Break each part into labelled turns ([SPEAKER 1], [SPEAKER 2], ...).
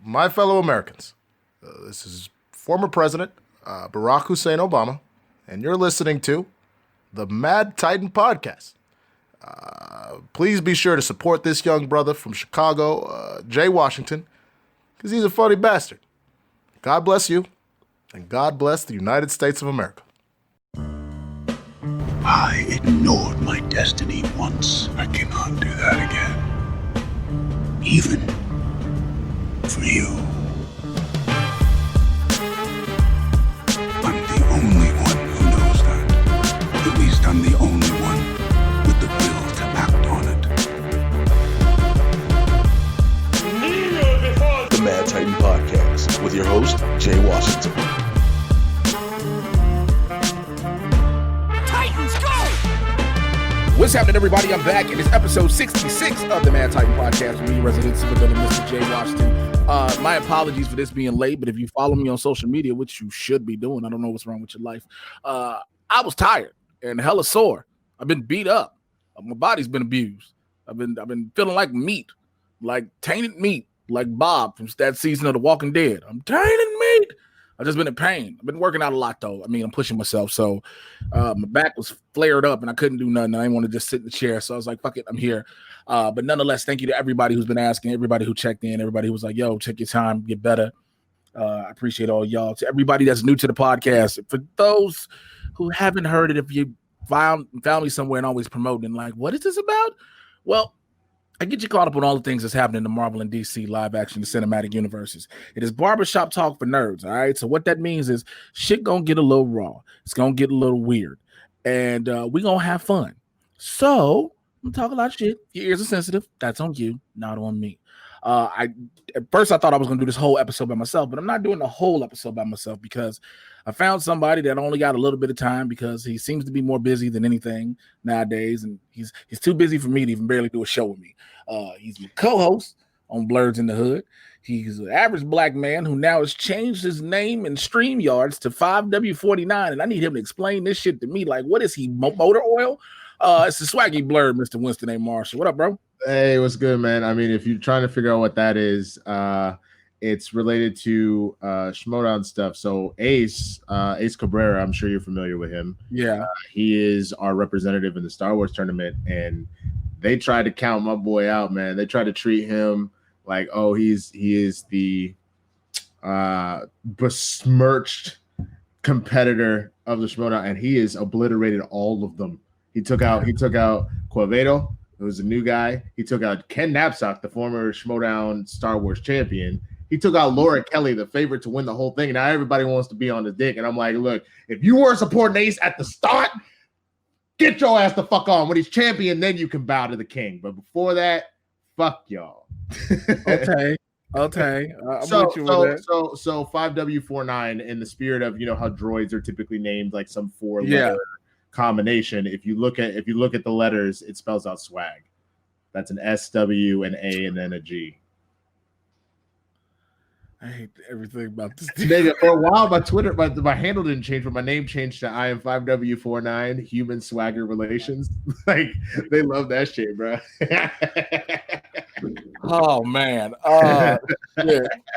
[SPEAKER 1] my fellow Americans. This is former President Barack Hussein Obama, and you're listening to the Mad Titan Podcast. Please be sure to support this young brother from Chicago, Jay Washington, because he's a funny bastard. God bless you, and God bless the United States of America.
[SPEAKER 2] I ignored my destiny once. I cannot do that again. Even for you. I'm the only one who knows that. At least I'm the only one with the will to act on it.
[SPEAKER 3] The Mad Titan Podcast with your host, Jay Washington.
[SPEAKER 4] What's happening, everybody? I'm back. It is episode 66 of the Mad Titan Podcast with me, resident supervillain, Mr. Jay Washington. My apologies for this being late, but if you follow me on social media, which you should be doing, I don't know what's wrong with your life. I was tired and hella sore. I've been beat up. My body's been abused. I've been feeling like meat, like tainted meat, like Bob from that season of The Walking Dead. I'm tainted meat. I've just been in pain. I've been working out a lot, though. I mean, I'm pushing myself. So my back was flared up and I couldn't do nothing. I didn't want to just sit in the chair. So I was like, fuck it, I'm here. But nonetheless, thank you to everybody who's been asking, everybody who checked in, everybody who was like, yo, take your time, get better. I appreciate all y'all. To everybody that's new to the podcast, for those who haven't heard it, if you found me somewhere and always promoting, like, what is this about? Well, I get you caught up on all the things that's happening in the Marvel and DC live action, the cinematic universes. It is barbershop talk for nerds, all right? So what that means is shit gonna get a little raw. It's gonna get a little weird. And we gonna have fun. So I'm gonna talk a lot of shit. Your ears are sensitive. That's on you, not on me. At first I thought I was gonna do this whole episode by myself, but I'm not doing the whole episode by myself because I found somebody that only got a little bit of time because he seems to be more busy than anything nowadays, and he's too busy for me to even barely do a show with me. He's my co-host on BLERDS N THE HOOD. He's an average black man who now has changed his name in StreamYards to 5W49, and I need him to explain this shit to me. Like, what is he, motor oil? It's the swaggy blerd, Mr. Winston A. Marshall. What up, bro?
[SPEAKER 5] Hey, what's good, man? I mean, if you're trying to figure out what that is, it's related to Schmodown stuff. So Ace Cabrera, I'm sure you're familiar with him.
[SPEAKER 4] Yeah.
[SPEAKER 5] He is our representative in the Star Wars tournament, and they tried to count my boy out, man. They tried to treat him like, oh, he is the besmirched competitor of the Schmodown, and he has obliterated all of them. He took out Quevedo, who was a new guy. He took out Ken Knapsack, the former Schmodown Star Wars champion. He took out Laura Kelly, the favorite to win the whole thing. Now everybody wants to be on his dick. And I'm like, look, if you weren't supporting Ace at the start, get your ass the fuck on. When he's champion, then you can bow to the king. But before that, fuck y'all.
[SPEAKER 4] Okay. I'm with you with that.
[SPEAKER 5] So 5W49 in the spirit of, you know, how droids are typically named like some four-letter combination. If you look at the letters, it spells out swag. That's an S, W, an A, and then a G.
[SPEAKER 4] I hate everything about this.
[SPEAKER 5] For a while, my handle didn't change, but my name changed to I am 5W49 Human Swagger Relations. Like, they love that shit, bro.
[SPEAKER 4] Oh man. Yeah.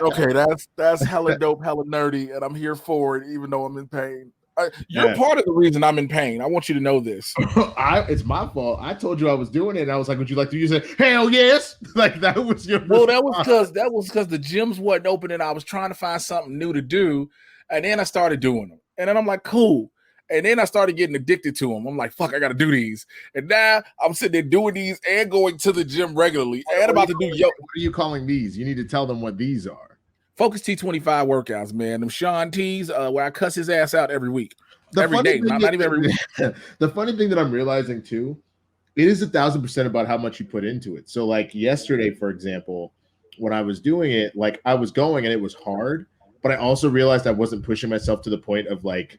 [SPEAKER 4] Okay, that's hella dope, hella nerdy, and I'm here for it, even though I'm in pain. You're part of the reason I'm in pain. I want you to know this.
[SPEAKER 5] It's my fault. I told you I was doing it, and I was like, "Would you like to use it?" Hell yes! Like that was your.
[SPEAKER 4] Well, that was because the gyms wasn't open, and I was trying to find something new to do, and then I started doing them, and then I'm like, cool. And then I started getting addicted to them. I'm like, fuck, I got to do these. And now I'm sitting there doing these and going to the gym regularly and about to do yoga.
[SPEAKER 5] What are you calling these? You need to tell them what these are.
[SPEAKER 4] Focus T25 workouts, man. Them Sean T's where I cuss his ass out every week. Every day. Not even every week.
[SPEAKER 5] The funny thing that I'm realizing too, it is 1,000% about how much you put into it. So like yesterday, for example, when I was doing it, like I was going and it was hard, but I also realized I wasn't pushing myself to the point of like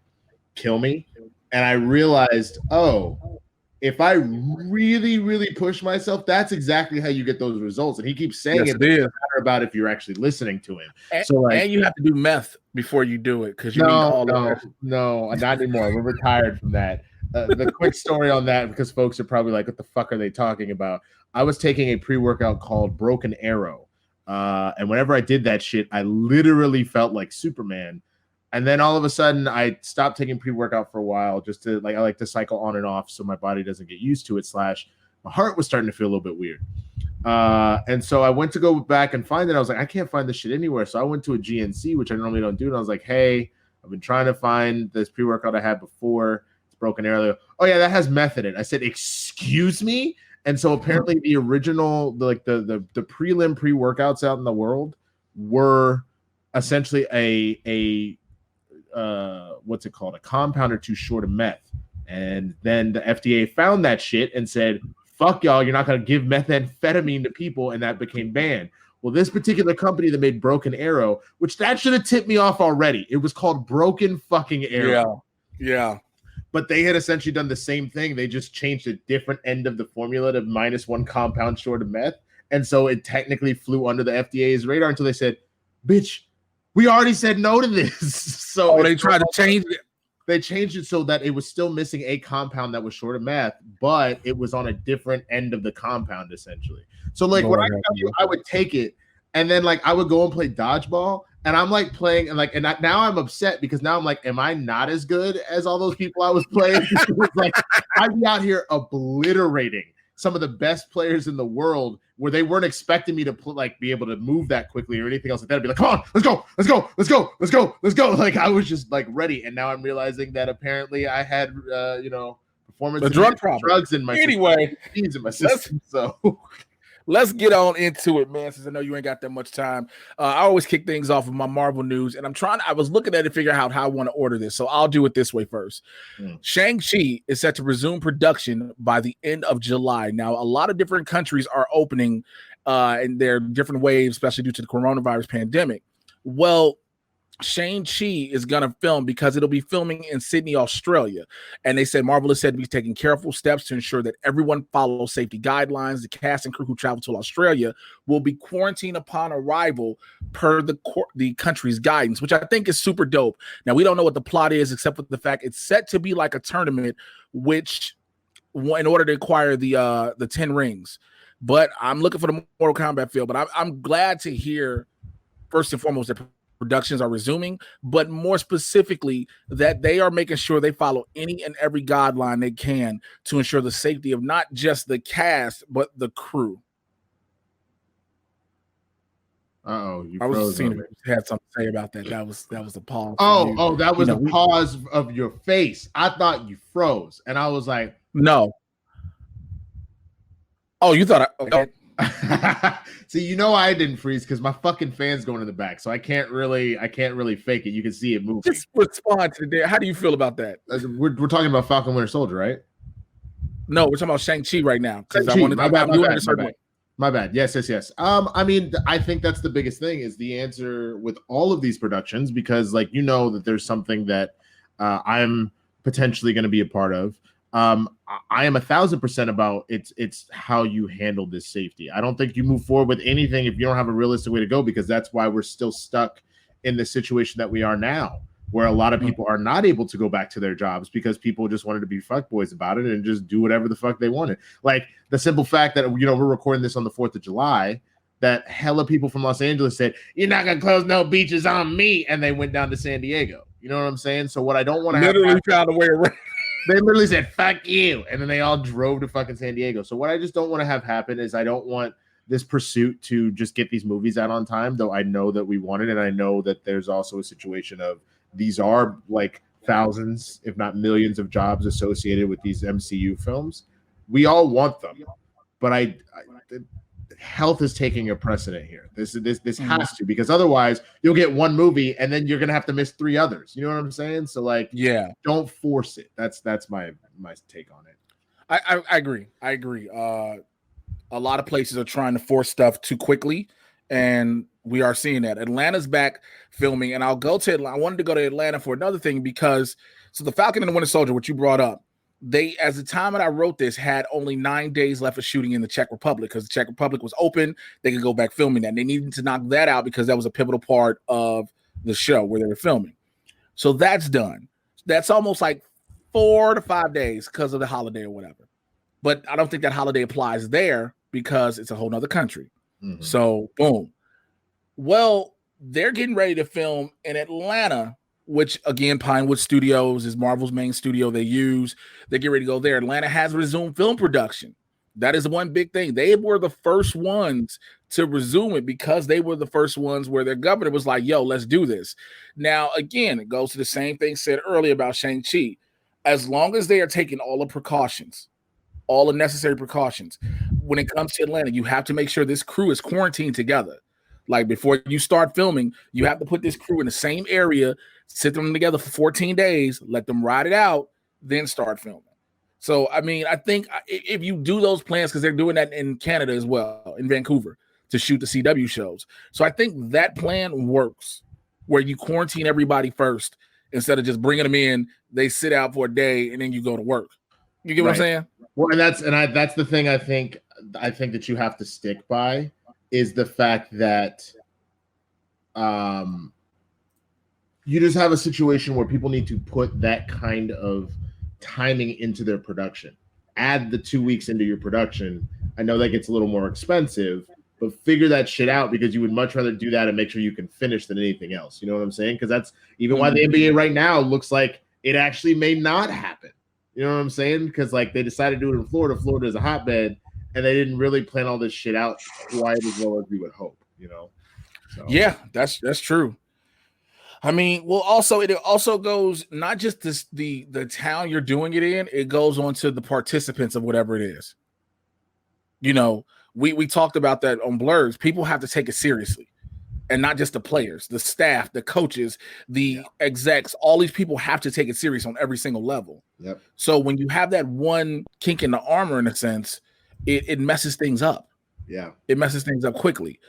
[SPEAKER 5] kill me. And I realized, oh, if I really, really push myself, that's exactly how you get those results. And he keeps saying it doesn't matter about if you're actually listening to him.
[SPEAKER 4] And you have to do meth before you do it because you need all
[SPEAKER 5] no, not anymore. We're retired from that. The quick story on that, because folks are probably like, what the fuck are they talking about? I was taking a pre-workout called Broken Arrow. And whenever I did that shit, I literally felt like Superman. And then all of a sudden, I stopped taking pre-workout for a while, just to I like to cycle on and off so my body doesn't get used to it. / my heart was starting to feel a little bit weird. And so I went to go back and find it. I was like, I can't find this shit anywhere. So I went to a GNC, which I normally don't do. And I was like, hey, I've been trying to find this pre-workout I had before. It's broken earlier. Oh yeah, that has meth in it. I said, excuse me? And so apparently the original, the prelim pre-workouts out in the world were essentially a what's it called? A compound or two short of meth. And then the FDA found that shit and said, fuck y'all, you're not going to give methamphetamine to people, and that became banned. Well, this particular company that made Broken Arrow, which that should have tipped me off already. It was called Broken fucking Arrow.
[SPEAKER 4] Yeah.
[SPEAKER 5] But they had essentially done the same thing. They just changed a different end of the formula to -1 compound short of meth. And so it technically flew under the FDA's radar until they said, bitch, we already said no to this. So
[SPEAKER 4] they tried to change it.
[SPEAKER 5] They changed it so that it was still missing a compound that was short of meth, but it was on a different end of the compound, essentially. So, like, when I would take it, and then, like, I would go and play dodgeball, and I'm, like, playing, and, like, now I'm upset because now I'm like, am I not as good as all those people I was playing? Like, I'd be out here obliterating some of the best players in the world where they weren't expecting me to be able to move that quickly or anything else like that. I'd be like, come on, let's go. Like, I was just like ready. And now I'm realizing that apparently I had, performance drugs in my system. So
[SPEAKER 4] let's get on into it, man, since I know you ain't got that much time. I always kick things off with my Marvel news, and I was looking at it to figure out how I want to order this, so I'll do it this way first. Shang-Chi is set to resume production by the end of July. Now, a lot of different countries are opening in their different waves, especially due to the coronavirus pandemic. Well, Shang-Chi is going to film because it'll be filming in Sydney, Australia. And they said Marvel has said to be taking careful steps to ensure that everyone follows safety guidelines. The cast and crew who travel to Australia will be quarantined upon arrival per the country's guidance, which I think is super dope. Now, we don't know what the plot is, except for the fact it's set to be like a tournament, which in order to acquire the 10 rings. But I'm looking for the Mortal Kombat feel. But I'm glad to hear, first and foremost, that productions are resuming, but more specifically that they are making sure they follow any and every guideline they can to ensure the safety of not just the cast, but the crew.
[SPEAKER 5] You
[SPEAKER 4] I was seeing if you had something to say about that. That was a pause.
[SPEAKER 5] That was a pause of your face. I thought you froze, and I was like,
[SPEAKER 4] no. Oh, you thought okay.
[SPEAKER 5] See, I didn't freeze because my fucking fan's going in the back, so I can't really fake it. You can see it moving.
[SPEAKER 4] Just respond to that. How do you feel about that?
[SPEAKER 5] We're talking about Falcon Winter Soldier, right?
[SPEAKER 4] No, we're talking about Shang-Chi right now.
[SPEAKER 5] My bad. Yes. I mean, I think that's the biggest thing is the answer with all of these productions, because that there's something that I'm potentially going to be a part of. I am 1,000% about it's how you handle this safety. I don't think you move forward with anything if you don't have a realistic way to go, because that's why we're still stuck in the situation that we are now, where a lot of people are not able to go back to their jobs because people just wanted to be fuckboys about it and just do whatever the fuck they wanted. Like the simple fact that, we're recording this on the 4th of July, that hella people from Los Angeles said, you're not going to close no beaches on me. And they went down to San Diego. You know what I'm saying? So what I don't want to
[SPEAKER 4] literally found a way around.
[SPEAKER 5] They literally said, fuck you. And then they all drove to fucking San Diego. So what I just don't want to have happen is I don't want this pursuit to just get these movies out on time, though I know that we want it. And I know that there's also a situation of these are like thousands, if not millions of jobs associated with these MCU films. We all want them. But health is taking a precedent here. This has to, because otherwise you'll get one movie and then you're gonna have to miss 3 others. You know what I'm saying? So don't force it. That's my take on it.
[SPEAKER 4] I agree. A lot of places are trying to force stuff too quickly, and we are seeing that. Atlanta's back filming, and I wanted to go to Atlanta for another thing, because the Falcon and the Winter Soldier, which you brought up, they, as the time that I wrote this, had only 9 days left of shooting in the Czech Republic, because the Czech Republic was open. They could go back filming that. And they needed to knock that out because that was a pivotal part of the show where they were filming. So that's done. That's almost like 4 to 5 days because of the holiday or whatever. But I don't think that holiday applies there because it's a whole nother country. Mm-hmm. So boom. Well, they're getting ready to film in Atlanta, which again, Pinewood Studios is Marvel's main studio they use. They get ready to go there. Atlanta has resumed film production. That is one big thing. They were the first ones to resume it because they were the first ones where their governor was like, yo, let's do this. Now, again, it goes to the same thing said earlier about Shang-Chi. As long as they are taking all the precautions, all the necessary precautions, when it comes to Atlanta, you have to make sure this crew is quarantined together. Like before you start filming, you have to put this crew in the same area, sit them together for 14 days, let them ride it out, then start filming. So, I mean, I think if you do those plans, because they're doing that in Canada as well, in Vancouver, to shoot the CW shows. So I think that plan works, where you quarantine everybody first instead of just bringing them in, they sit out for a day, and then you go to work. You get what I'm saying?
[SPEAKER 5] Well, and that's the thing I think that you have to stick by is the fact that you just have a situation where people need to put that kind of timing into their production. Add the 2 weeks into your production. I know that gets a little more expensive, but figure that shit out, because you would much rather do that and make sure you can finish than anything else. You know what I'm saying? Because that's even why the NBA right now looks like it actually may not happen. You know what I'm saying? Because like they decided to do it in Florida. Florida is a hotbed, and they didn't really plan all this shit out quite as well as we would hope. You know? So.
[SPEAKER 4] Yeah, that's true. I mean, well, also it also goes not just the town you're doing it in, it goes on to the participants of whatever it is. You know, we talked about that on Blurs. People have to take it seriously, and not just the players, the staff, the coaches, the execs. All these people have to take it serious on every single level.
[SPEAKER 5] Yep.
[SPEAKER 4] So when you have that one kink in the armor, in a sense, it messes things up.
[SPEAKER 5] Yeah,
[SPEAKER 4] it messes things up quickly.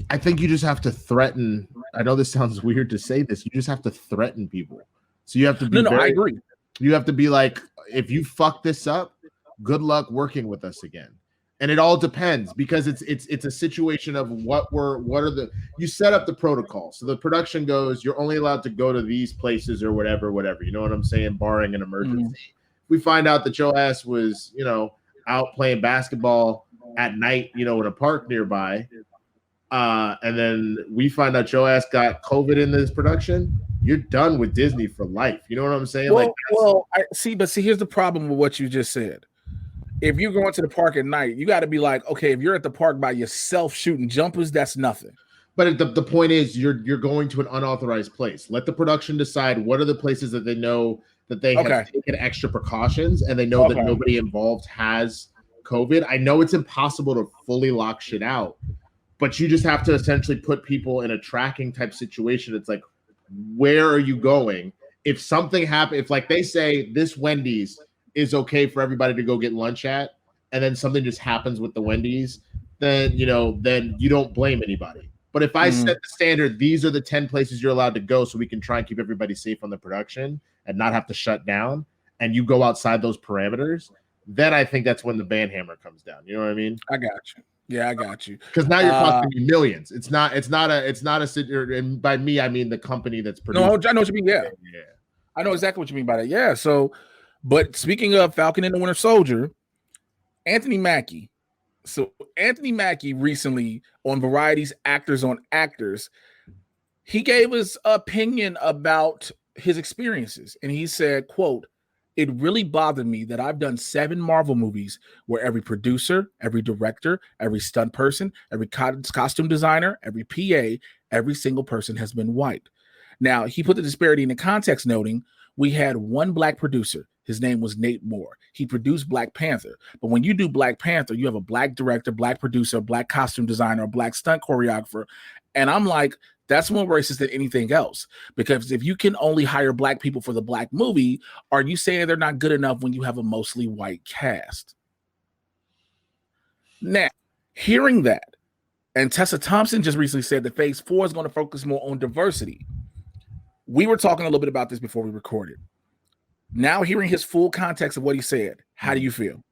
[SPEAKER 5] I think you just have to threaten. I know this sounds weird to say this. You just have to threaten people. So you have to be
[SPEAKER 4] I agree.
[SPEAKER 5] You have to be like, if you fuck this up, good luck working with us again. And it all depends, because it's a situation of you set up the protocol. So the production goes, you're only allowed to go to these places or whatever. You know what I'm saying? Barring an emergency. Mm-hmm. We find out that your ass was, out playing basketball at night, in a park nearby. And then we find out your ass got COVID in this production. You're done with Disney for life. You know what I'm saying?
[SPEAKER 4] I see. But here's the problem with what you just said. If you're going to the park at night, you got to be like, okay, if you're at the park by yourself shooting jumpers, that's nothing.
[SPEAKER 5] But the point is, you're going to an unauthorized place. Let the production decide what are the places that they know that they have taken extra precautions, and they know that nobody involved has COVID. I know it's impossible to fully lock shit out, but you just have to essentially put people in a tracking type situation. It's like, where are you going? If something happens, if like they say this Wendy's is okay for everybody to go get lunch at, and then something just happens with the Wendy's, then you don't blame anybody. But if I set the standard, these are the 10 places you're allowed to go, so we can try and keep everybody safe on the production and not have to shut down, and you go outside those parameters, then I think that's when the ban hammer comes down. You know what I mean?
[SPEAKER 4] I got you. Yeah, I got you.
[SPEAKER 5] Because now you're costing me millions. It's not a, and by me I mean the company that's producing.
[SPEAKER 4] No, I know what you mean. Yeah, I know exactly what you mean by that. Yeah. So, but speaking of Falcon and the Winter Soldier, Anthony Mackie. So Anthony Mackie recently on Variety's Actors on Actors, he gave his opinion about his experiences, and he said, quote, "It really bothered me that I've done 7 Marvel movies where every producer, every director, every stunt person, every costume designer, every PA, every single person has been white." Now, he put the disparity into context, noting we had one black producer. His name was Nate Moore. He produced Black Panther. But when you do Black Panther, you have a black director, black producer, black costume designer, black stunt choreographer. And I'm like, that's more racist than anything else. Because if you can only hire black people for the black movie, are you saying they're not good enough when you have a mostly white cast? Now, hearing that, and Tessa Thompson just recently said that Phase 4 is going to focus more on diversity. We were talking a little bit about this before we recorded. Now hearing his full context of what he said, how do you feel?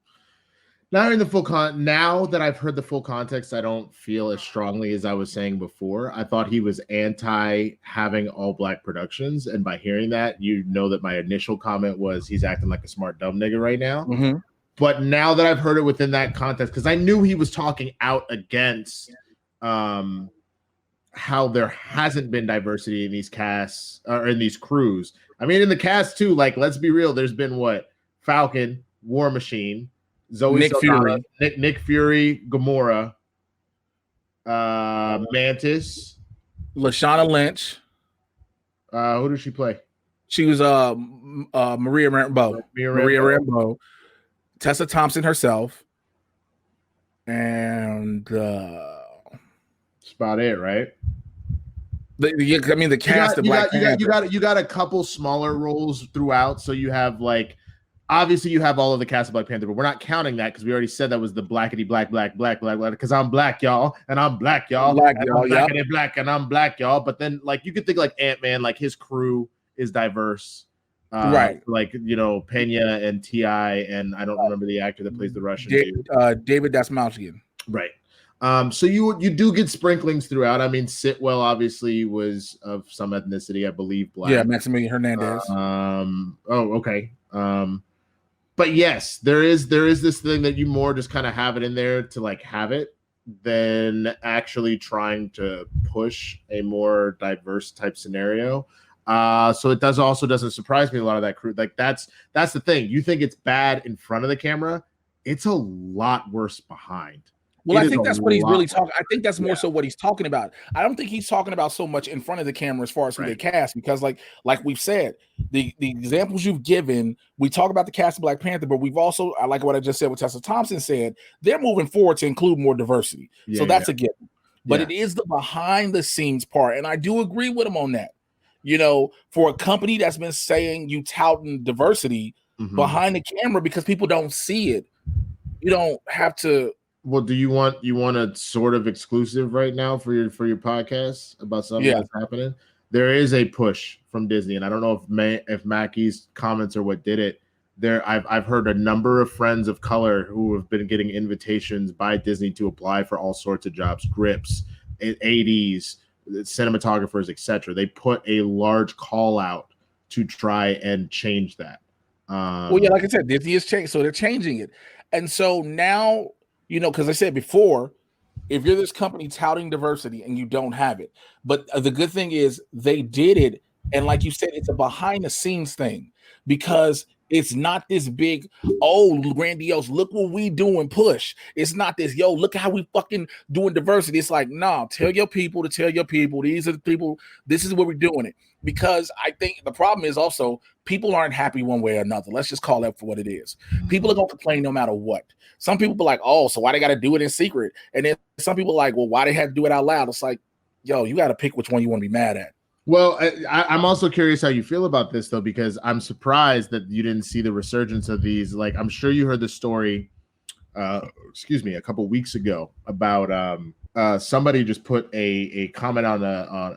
[SPEAKER 5] Now that I've heard the full context, I don't feel as strongly as I was saying before. I thought he was anti having all black productions, and by hearing that, you know that my initial comment was he's acting like a smart dumb nigga right now. Mm-hmm. But now that I've heard it within that context, because I knew he was talking out against how there hasn't been diversity in these casts or in these crews. I mean, in the cast too, like, let's be real, there's been what? Falcon, War Machine, Zoe
[SPEAKER 4] Nick
[SPEAKER 5] Saldana,
[SPEAKER 4] Fury.
[SPEAKER 5] Nick Fury, Gamora, Mantis.
[SPEAKER 4] Lashana Lynch.
[SPEAKER 5] Who does she play?
[SPEAKER 4] She was Maria Rambeau. Maria Rambeau. Tessa Thompson herself. And
[SPEAKER 5] that's about it, right?
[SPEAKER 4] The cast of Black Panther.
[SPEAKER 5] You got a couple smaller roles throughout. So you have like, obviously you have all of the cast of Black Panther, but we're not counting that because we already said that was the blackity black because I'm black, y'all, and I'm black, y'all, blackity black, and I'm black, y'all. But then like you could think like Ant-Man, like his crew is diverse.
[SPEAKER 4] Right.
[SPEAKER 5] Like, you know, Pena and T.I. and I don't remember the actor that plays the Russian dude.
[SPEAKER 4] David Dasmalchian.
[SPEAKER 5] Right. So you do get sprinklings throughout. I mean, Sitwell obviously was of some ethnicity, I believe, black.
[SPEAKER 4] Yeah, Maximilian Hernandez.
[SPEAKER 5] Okay. But yes, there is this thing that you more just kind of have it in there to like have it than actually trying to push a more diverse type scenario. So it doesn't surprise me a lot of that crew. Like that's the thing. You think it's bad in front of the camera, it's a lot worse behind.
[SPEAKER 4] Well, I think that's what he's really talking. I think that's more so what he's talking about. I don't think he's talking about so much in front of the camera as far as who they cast, because like we've said, the examples you've given, we talk about the cast of Black Panther, but we've also, I like what I just said, what Tessa Thompson said, they're moving forward to include more diversity. So that's a given. But it is the behind the scenes part, and I do agree with him on that. You know, for a company that's been saying you touting diversity behind the camera because people don't see it, you don't have to.
[SPEAKER 5] Well, do you want a sort of exclusive right now for your podcast about something that's happening? There is a push from Disney, and I don't know if Mackie's comments are what did it. I've heard a number of friends of color who have been getting invitations by Disney to apply for all sorts of jobs, grips, ADs, cinematographers, etc. They put a large call out to try and change that.
[SPEAKER 4] Well, yeah, like I said, Disney has changed, so they're changing it, and so now. You know, because I said before, if you're this company touting diversity and you don't have it, but the good thing is they did it. And like you said, it's a behind the scenes thing because it's not this big, grandiose, look what we doing push. It's not this, look how we fucking doing diversity. It's like, no, tell your people to tell your people, these are the people, this is where we're doing it. Because I think the problem is also people aren't happy one way or another. Let's just call that for what it is. People are going to complain no matter what. Some people be like, so why they got to do it in secret? And then some people are like, well, why they have to do it out loud? It's like, you got to pick which one you want to be mad at.
[SPEAKER 5] Well, I'm also curious how you feel about this, though, because I'm surprised that you didn't see the resurgence of these. Like, I'm sure you heard the story, a couple weeks ago about somebody just put a comment on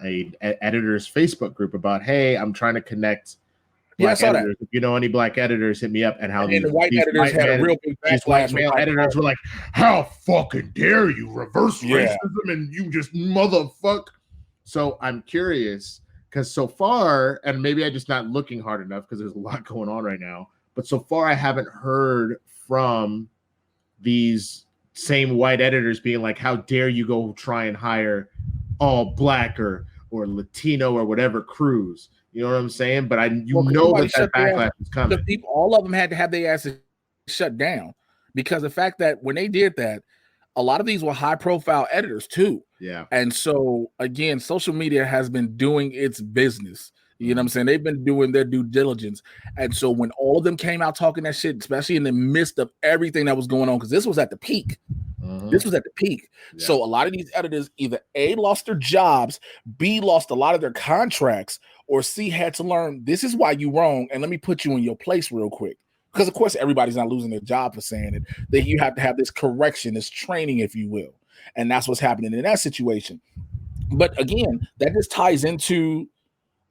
[SPEAKER 5] a editor's Facebook group about, hey, I'm trying to connect black editors. If you know any black editors, hit me up. And how
[SPEAKER 4] the white editors had a real big backlash.
[SPEAKER 5] Male editors were like, how fucking dare you reverse racism and you just motherfuck. So I'm curious because so far, and maybe I'm just not looking hard enough because there's a lot going on right now, but so far I haven't heard from these same white editors being like, how dare you go try and hire all black or Latino or whatever crews. You know what I'm saying? But that backlash is coming.
[SPEAKER 4] All of them had to have their asses shut down because the fact that when they did that, a lot of these were high profile editors too.
[SPEAKER 5] Yeah.
[SPEAKER 4] And so again, social media has been doing its business. You know what I'm saying? They've been doing their due diligence. And so when all of them came out talking that shit, especially in the midst of everything that was going on, because this was at the peak. This was at the peak. Yeah. So a lot of these editors either A, lost their jobs, B, lost a lot of their contracts, or C, had to learn this is why you wrong. And let me put you in your place real quick. Because of course, everybody's not losing their job for saying it. That you have to have this correction, this training, if you will. And that's what's happening in that situation. But again, that just ties into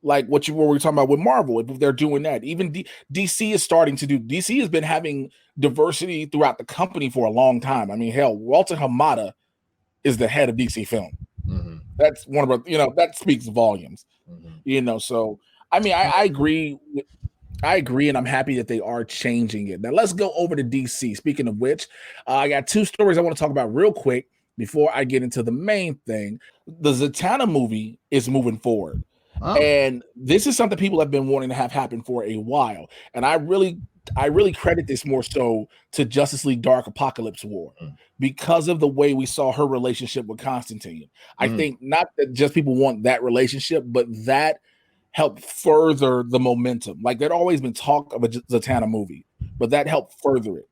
[SPEAKER 4] like what we were talking about with Marvel. If they're doing that, even DC is starting to do. DC has been having diversity throughout the company for a long time. I mean, hell, Walter Hamada is the head of DC Film. That's one of our, that speaks volumes. So I mean, I agree. I agree, and I'm happy that they are changing it. Now let's go over to DC. Speaking of which, I got two stories I want to talk about real quick. before I get into the main thing, the Zatanna movie is moving forward.
[SPEAKER 5] Oh.
[SPEAKER 4] And this is something people have been wanting to have happen for a while. And I really credit this more so to Justice League Dark Apocalypse War because of the way we saw her relationship with Constantine. I think not that just people want that relationship, but that helped further the momentum. Like there'd always been talk of a Zatanna movie, but that helped further it.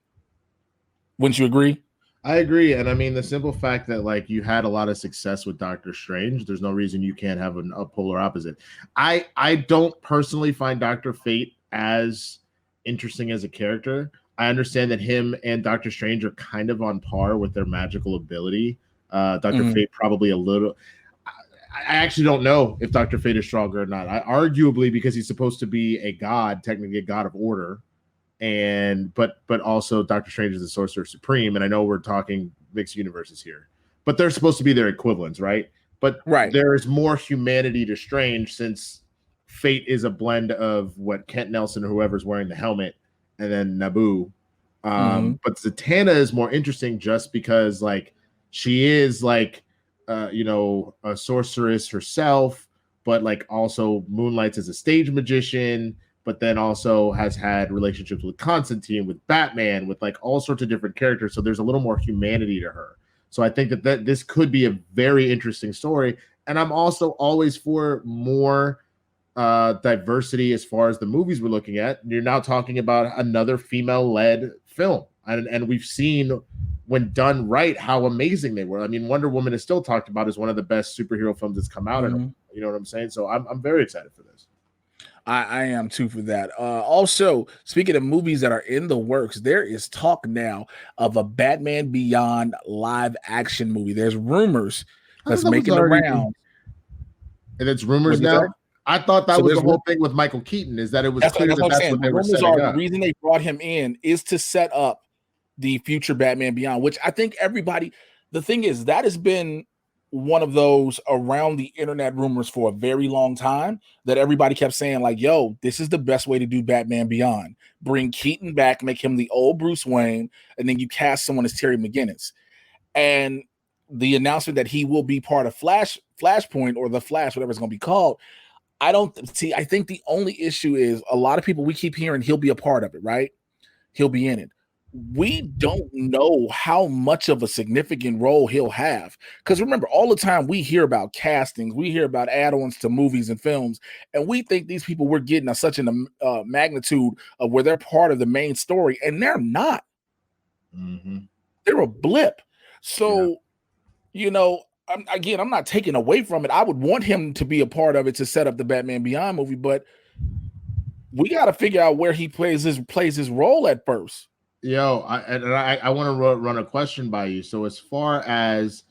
[SPEAKER 4] Wouldn't you agree?
[SPEAKER 5] I agree. And I mean, the simple fact that like you had a lot of success with Doctor Strange, there's no reason you can't have a polar opposite. I don't personally find Dr. Fate as interesting as a character. I understand that him and Doctor Strange are kind of on par with their magical ability. Dr. Fate probably a little. I actually don't know if Dr. Fate is stronger or not. Arguably because he's supposed to be a god, technically a god of order. But also Doctor Strange is the Sorcerer Supreme, and I know we're talking mixed universes here, but they're supposed to be their equivalents, right? But there is more humanity to Strange since Fate is a blend of what Kent Nelson or whoever's wearing the helmet, and then Naboo. But Zatanna is more interesting just because like she is like a sorceress herself, but like also moonlights as a stage magician. But then also has had relationships with Constantine, with Batman, with like all sorts of different characters. So there's a little more humanity to her. So I think that this could be a very interesting story. And I'm also always for more diversity as far as the movies we're looking at. You're now talking about another female-led film. And we've seen when done right how amazing they were. I mean, Wonder Woman is still talked about as one of the best superhero films that's come out. And you know what I'm saying? So I'm very excited for this.
[SPEAKER 4] I am too for that. Also, speaking of movies that are in the works, there is talk now of a Batman Beyond live action movie. There's rumors that's making the rounds.
[SPEAKER 5] And it's rumors now? I thought that was the whole thing with Michael Keaton, is that it was clear that that's what they were setting up.
[SPEAKER 4] The reason they brought him in is to set up the future Batman Beyond, which I think everybody, the thing is, that has been one of those around the internet rumors for a very long time that everybody kept saying like, yo, this is the best way to do Batman Beyond. Bring Keaton back, make him the old Bruce Wayne, and then you cast someone as Terry McGinnis. And the announcement that he will be part of Flashpoint or The Flash, whatever it's going to be called, I think the only issue is a lot of people, we keep hearing he'll be a part of it, right? He'll be in it. We don't know how much of a significant role he'll have. Because remember, all the time we hear about castings, we hear about add-ons to movies and films, and we think these people we're getting are such a magnitude of where they're part of the main story, and they're not. They're a blip. So, I'm not taking away from it. I would want him to be a part of it to set up the Batman Beyond movie, but we got to figure out where he plays his role at first.
[SPEAKER 5] Yo, I want to run a question by you. So as far as,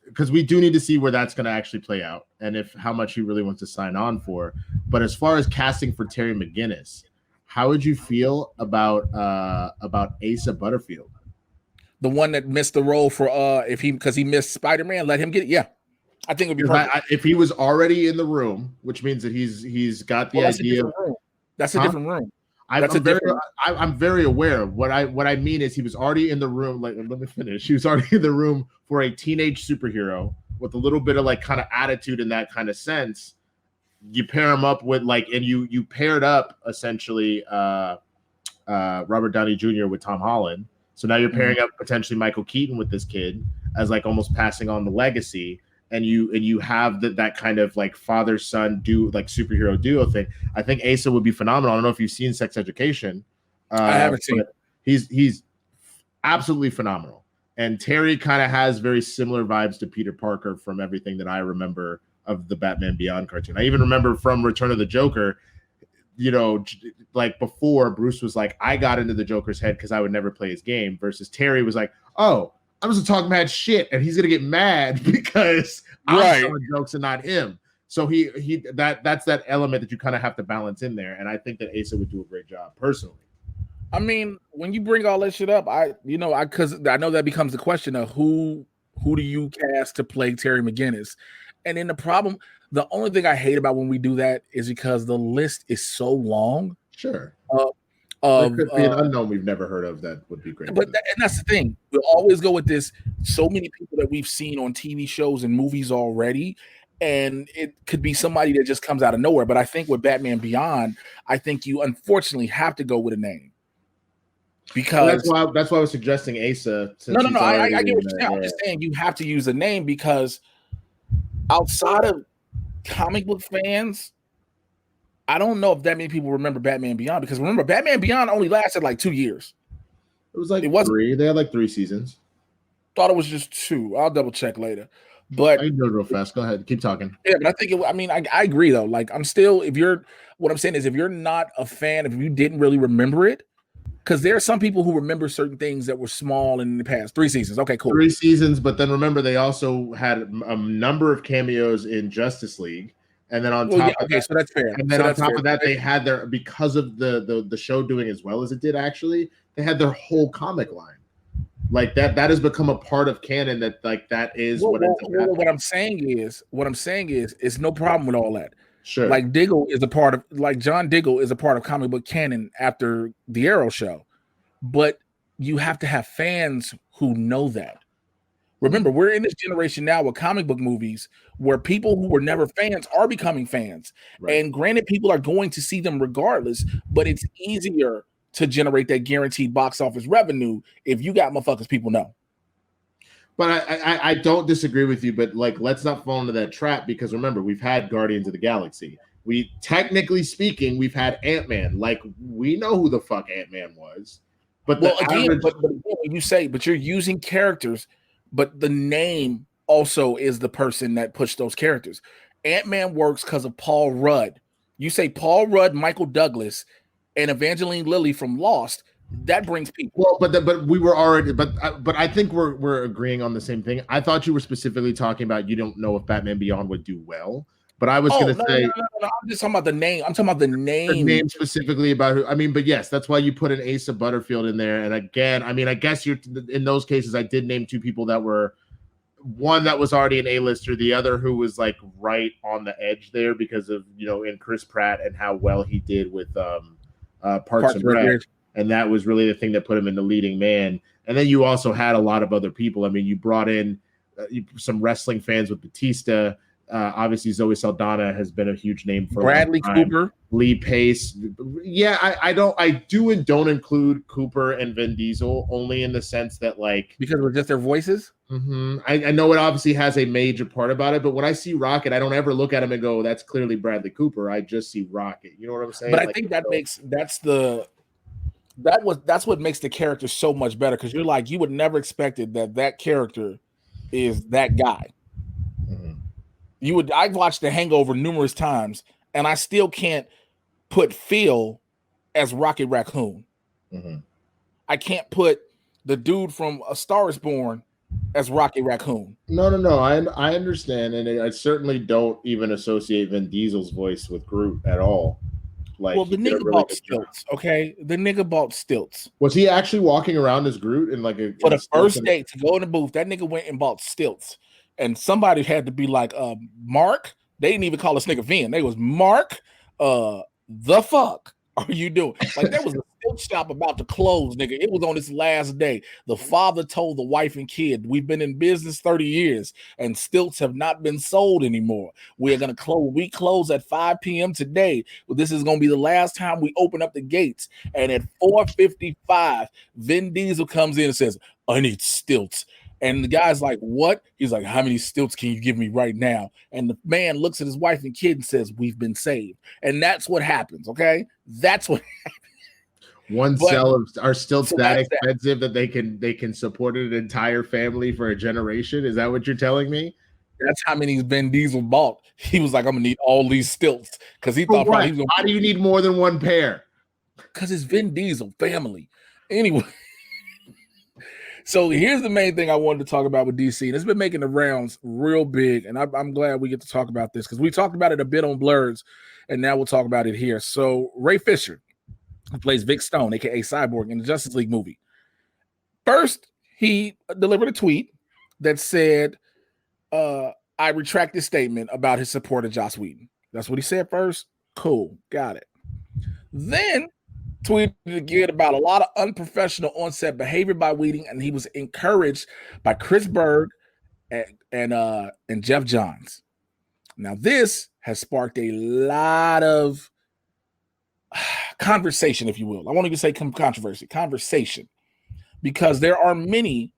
[SPEAKER 5] because we do need to see where that's going to actually play out and if how much he really wants to sign on for. But as far as casting for Terry McGinnis, how would you feel about Asa Butterfield?
[SPEAKER 4] The one that missed the role for because he missed Spider-Man, let him get it. Yeah, I think it'd be perfect.
[SPEAKER 5] If he was already in the room, which means that he's got the idea.
[SPEAKER 4] That's a different room.
[SPEAKER 5] I'm very aware. What I mean is he was already in the room. Like, let me finish. He was already in the room for a teenage superhero with a little bit of like kind of attitude in that kind of sense. You pair him up with like, and you paired up essentially Robert Downey Jr. with Tom Holland. So now you're pairing up potentially Michael Keaton with this kid as like almost passing on the legacy. And you have that kind of like father-son superhero duo thing. I think Asa would be phenomenal. I don't know if you've seen Sex Education.
[SPEAKER 4] I haven't seen it.
[SPEAKER 5] He's absolutely phenomenal. And Terry kind of has very similar vibes to Peter Parker from everything that I remember of the Batman Beyond cartoon. I even remember from Return of the Joker, like before Bruce was like, I got into the Joker's head because I would never play his game, versus Terry was like, oh, I'm just gonna talk mad shit, and he's gonna get mad because I'm telling jokes and not him. So that's that element that you kind of have to balance in there, and I think that Asa would do a great job personally.
[SPEAKER 4] I mean, when you bring all that shit up, because I know that becomes the question of who do you cast to play Terry McGinnis, and then the only thing I hate about when we do that is because the list is so long.
[SPEAKER 5] Sure. There
[SPEAKER 4] of
[SPEAKER 5] could be an unknown we've never heard of that would be great.
[SPEAKER 4] and that's the thing. We'll always go with this. So many people that we've seen on TV shows and movies already, and it could be somebody that just comes out of nowhere. But I think with Batman Beyond, I think you unfortunately have to go with a name because
[SPEAKER 5] that's why I was suggesting Asa.
[SPEAKER 4] No. I get what you're saying. I'm just saying you have to use a name because outside of comic book fans, I don't know if that many people remember Batman Beyond because remember Batman Beyond only lasted like 2 years.
[SPEAKER 5] It was like three. They had like 3 seasons.
[SPEAKER 4] Thought it was just 2. I'll double check later. But
[SPEAKER 5] I can do it real fast. Go ahead, keep talking.
[SPEAKER 4] Yeah, but I think I agree though. Like what I'm saying is if you're not a fan, if you didn't really remember it, because there are some people who remember certain things that were small in the past 3 seasons. Okay, cool.
[SPEAKER 5] 3 seasons, but then remember they also had a number of cameos in Justice League. And then on top of that,
[SPEAKER 4] so that's fair.
[SPEAKER 5] And then on top of that, they had their because of the show doing as well as it did. Actually, they had their whole comic line, like that. That has become a part of canon. That like that is what
[SPEAKER 4] I'm saying is it's no problem with all that.
[SPEAKER 5] Sure,
[SPEAKER 4] like John Diggle is a part of comic book canon after the Arrow show, but you have to have fans who know that. Remember, we're in this generation now with comic book movies where people who were never fans are becoming fans. Right. And granted, people are going to see them regardless, but it's easier to generate that guaranteed box office revenue if you got motherfuckers people know.
[SPEAKER 5] But I don't disagree with you, but like let's not fall into that trap because remember, we've had Guardians of the Galaxy. We technically speaking, we've had Ant-Man. Like we know who the fuck Ant-Man was. But you're using characters. But the name also is the person that pushed those characters. Ant-Man works because of Paul Rudd. You say Paul Rudd, Michael Douglas, and Evangeline Lilly from Lost. That brings people. Well, but we were already. But I think we're agreeing on the same thing. I thought you were specifically talking about you don't know if Batman Beyond would do well. But I was going to say,
[SPEAKER 4] no. I'm just talking about the name. I'm talking about the name.
[SPEAKER 5] The name specifically about who. I mean, but yes, that's why you put an Asa Butterfield in there. And again, I mean, I guess you're in those cases. I did name 2 people that were one that was already an A-lister, the other who was like right on the edge there because of in Chris Pratt and how well he did with Parks and Rec. And that was really the thing that put him in the leading man. And then you also had a lot of other people. I mean, you brought in some wrestling fans with Batista. Obviously, Zoe Saldana has been a huge name for
[SPEAKER 4] Bradley Cooper,
[SPEAKER 5] Lee Pace. Yeah, I do and don't include Cooper and Vin Diesel only in the sense that
[SPEAKER 4] because we're just their voices.
[SPEAKER 5] Mm-hmm. I know it obviously has a major part about it, but when I see Rocket, I don't ever look at him and go, "That's clearly Bradley Cooper." I just see Rocket. You know what I'm saying?
[SPEAKER 4] But I think that's what makes the character so much better because you're you would never expected that character is that guy. Mm-hmm. I've watched The Hangover numerous times, and I still can't put Phil as Rocket Raccoon. Mm-hmm. I can't put the dude from A Star Is Born as Rocket Raccoon.
[SPEAKER 5] No. I understand, and I certainly don't even associate Vin Diesel's voice with Groot at all.
[SPEAKER 4] The nigga bought stilts, okay? The nigga bought stilts.
[SPEAKER 5] Was he actually walking around as Groot
[SPEAKER 4] for the first date to go in the booth? That nigga went and bought stilts. And somebody had to be like, Mark. They didn't even call this nigga Vin. They was Mark. The fuck are you doing? There was a stilt shop about to close, nigga. It was on its last day. The father told the wife and kid, "We've been in business 30 years, and stilts have not been sold anymore. We are gonna close. We close at 5 p.m. today. Well, this is gonna be the last time we open up the gates." And at 4:55, Vin Diesel comes in and says, "I need stilts." And the guy's like, "What?" He's like, "How many stilts can you give me right now?" And the man looks at his wife and kid and says, "We've been saved." And that's what happens, okay? That's what happens.
[SPEAKER 5] Are stilts that expensive that they can support an entire family for a generation? Is that what you're telling me?
[SPEAKER 4] That's how many Vin Diesel bought. He was like, "I'm gonna need all these stilts," because he thought probably he was gonna.
[SPEAKER 5] Why do you need more than one pair?
[SPEAKER 4] Because it's Vin Diesel family. Anyway. So here's the main thing I wanted to talk about with DC, and it's been making the rounds real big, and I'm glad we get to talk about this because we talked about it a bit on Blurs, and now we'll talk about it here. So Ray Fisher, who plays Vic Stone, aka Cyborg, in the Justice League movie. First, he delivered a tweet that said, "I retract this statement about his support of Joss Whedon." That's what he said first. Cool, got it. Then tweeted again about a lot of unprofessional on-set behavior by Whedon, and he was encouraged by Chris Berg and Jeff Johns. Now, this has sparked a lot of conversation, if you will. I won't even say conversation, because there are many